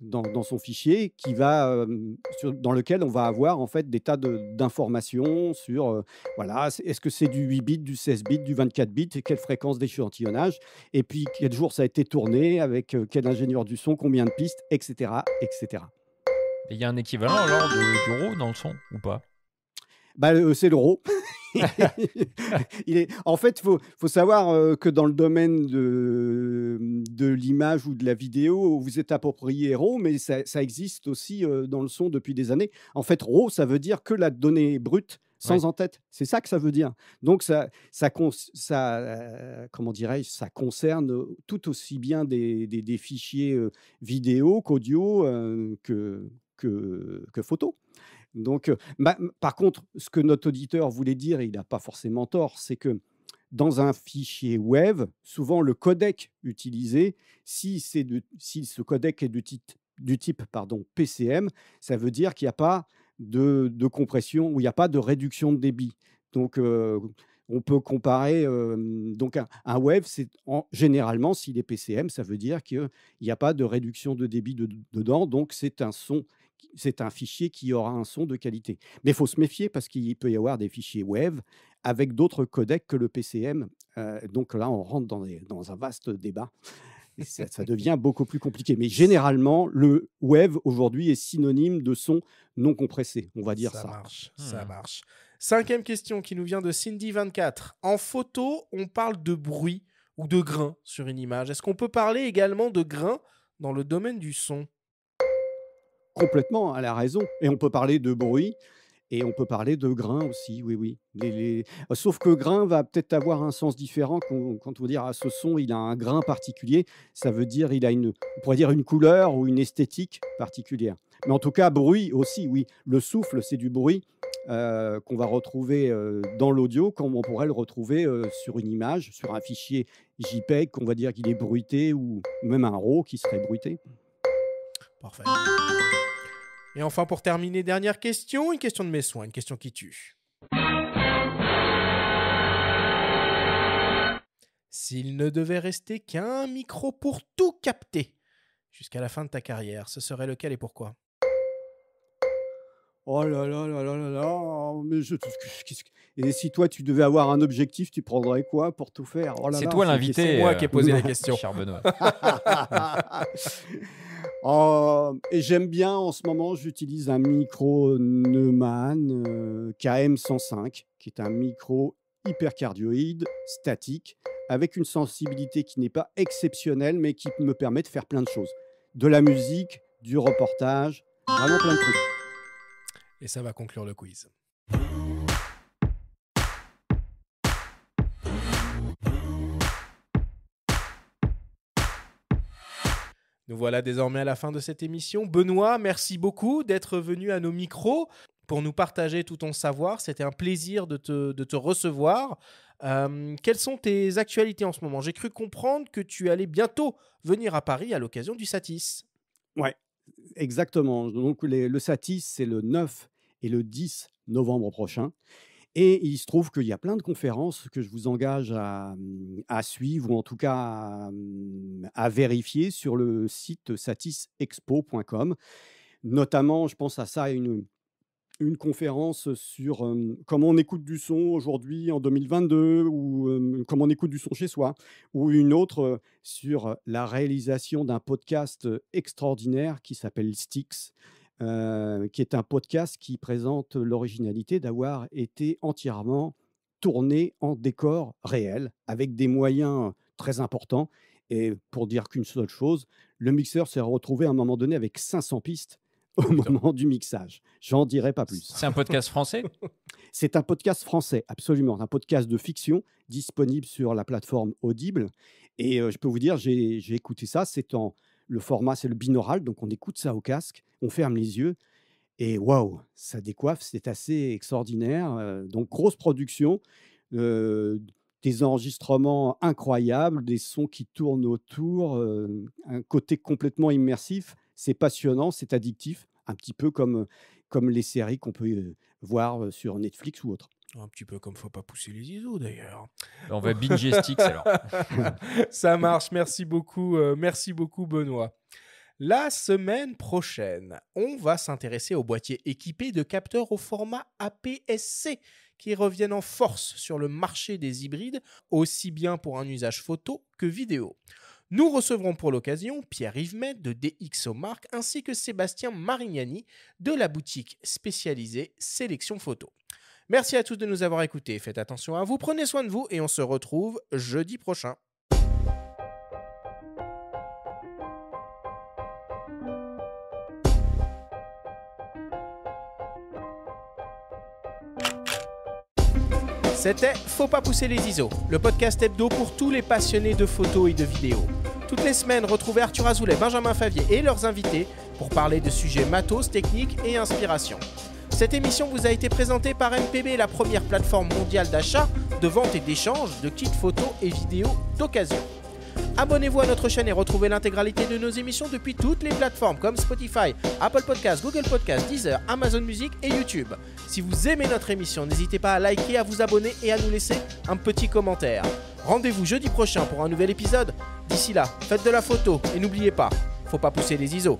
dans son fichier dans lequel on va avoir en fait des tas d'informations sur voilà, est-ce que c'est du 8 bits, du 16 bits, du 24 bits, et quelle fréquence d'échantillonnage, et puis quel jour ça a été tourné, avec quel ingénieur du son, combien de pistes, etc. etc. Et il y a un équivalent alors du RAW dans le son ou pas? Bah, c'est le RAW. En fait, il faut savoir que dans le domaine de l'image ou de la vidéo, vous êtes approprié RAW, mais ça existe aussi dans le son depuis des années. En fait, RAW, ça veut dire que la donnée brute sans en-tête. C'est ça que ça veut dire. Donc, comment dirais-je, ça concerne tout aussi bien des fichiers vidéo qu'audio que photo. Donc, par contre, ce que notre auditeur voulait dire, et il n'a pas forcément tort, c'est que dans un fichier web, souvent le codec utilisé, si ce codec est du type PCM, ça veut dire qu'il n'y a pas de compression ou il n'y a pas de réduction de débit. Donc, on peut comparer. Donc, un web, généralement, s'il est PCM, ça veut dire qu'il n'y a pas de réduction de débit dedans. Donc, c'est un fichier qui aura un son de qualité. Mais il faut se méfier parce qu'il peut y avoir des fichiers web avec d'autres codecs que le PCM. Donc là, on rentre dans un vaste débat. Et ça devient beaucoup plus compliqué. Mais généralement, le web aujourd'hui est synonyme de son non compressé. On va dire ça. Ça marche. Cinquième question qui nous vient de Cindy24. En photo, on parle de bruit ou de grain sur une image. Est-ce qu'on peut parler également de grain dans le domaine du son? Complètement, elle a raison. Et on peut parler de bruit et on peut parler de grain aussi, oui. Sauf que grain va peut-être avoir un sens différent quand on va dire à ce son, il a un grain particulier. Ça veut dire on pourrait dire une couleur ou une esthétique particulière. Mais en tout cas, bruit aussi, oui. Le souffle, c'est du bruit qu'on va retrouver dans l'audio, comme on pourrait le retrouver sur une image, sur un fichier JPEG, qu'on va dire qu'il est bruité, ou même un RAW qui serait bruité. Parfait. Et enfin, pour terminer, dernière question, une question de mes soins, une question qui tue. S'il ne devait rester qu'un micro pour tout capter jusqu'à la fin de ta carrière, ce serait lequel et pourquoi? Oh là là là là là là, mais et si toi tu devais avoir un objectif, tu prendrais quoi pour tout faire? Oh là C'est là, toi c'est une l'invité. C'est moi qui ai posé la question. Cher Benoît. Et j'aime bien en ce moment, j'utilise un micro Neumann KM105, qui est un micro hypercardioïde, statique, avec une sensibilité qui n'est pas exceptionnelle, mais qui me permet de faire plein de choses. De la musique, du reportage, vraiment plein de trucs. Et ça va conclure le quiz. Nous voilà désormais à la fin de cette émission. Benoît, merci beaucoup d'être venu à nos micros pour nous partager tout ton savoir. C'était un plaisir de te recevoir. Quelles sont tes actualités en ce moment? J'ai cru comprendre que tu allais bientôt venir à Paris à l'occasion du Satis. Ouais, exactement. Donc le Satis, c'est le 9 et le 10 novembre prochain. Et il se trouve qu'il y a plein de conférences que je vous engage à suivre, ou en tout cas à vérifier sur le site satisexpo.com. Notamment, je pense à ça, une conférence sur comment on écoute du son aujourd'hui en 2022 ou comment on écoute du son chez soi, ou une autre sur la réalisation d'un podcast extraordinaire qui s'appelle Styx, qui est un podcast qui présente l'originalité d'avoir été entièrement tourné en décor réel, avec des moyens très importants. Et pour dire qu'une seule chose, le mixeur s'est retrouvé à un moment donné avec 500 pistes au moment du mixage. J'en dirai pas plus. C'est un podcast français? C'est un podcast français, absolument. Un podcast de fiction disponible sur la plateforme Audible. Et je peux vous dire, j'ai écouté ça. Le format, c'est le binaural. Donc, on écoute ça au casque, on ferme les yeux. Et waouh, ça décoiffe, c'est assez extraordinaire. Donc, grosse production, des enregistrements incroyables, des sons qui tournent autour, un côté complètement immersif. C'est passionnant, c'est addictif, un petit peu comme les séries qu'on peut voir sur Netflix ou autre. Un petit peu comme Faut pas pousser les ISO d'ailleurs. On va binger Styx alors. Ça marche, merci beaucoup Benoît. La semaine prochaine, on va s'intéresser aux boîtiers équipés de capteurs au format APS-C qui reviennent en force sur le marché des hybrides, aussi bien pour un usage photo que vidéo. Nous recevrons pour l'occasion Pierre-Yves May de DxOMark ainsi que Sébastien Marignani de la boutique spécialisée Sélection Photo. Merci à tous de nous avoir écoutés, faites attention à vous, prenez soin de vous et on se retrouve jeudi prochain. C'était Faut pas pousser les ISO, le podcast hebdo pour tous les passionnés de photos et de vidéos. Toutes les semaines, retrouvez Arthur Azoulay, Benjamin Favier et leurs invités pour parler de sujets matos, techniques et inspiration. Cette émission vous a été présentée par MPB, la première plateforme mondiale d'achat, de vente et d'échange de kits photos et vidéos d'occasion. Abonnez-vous à notre chaîne et retrouvez l'intégralité de nos émissions depuis toutes les plateformes comme Spotify, Apple Podcasts, Google Podcasts, Deezer, Amazon Music et YouTube. Si vous aimez notre émission, n'hésitez pas à liker, à vous abonner et à nous laisser un petit commentaire. Rendez-vous jeudi prochain pour un nouvel épisode. D'ici là, faites de la photo et n'oubliez pas, faut pas pousser les ISO.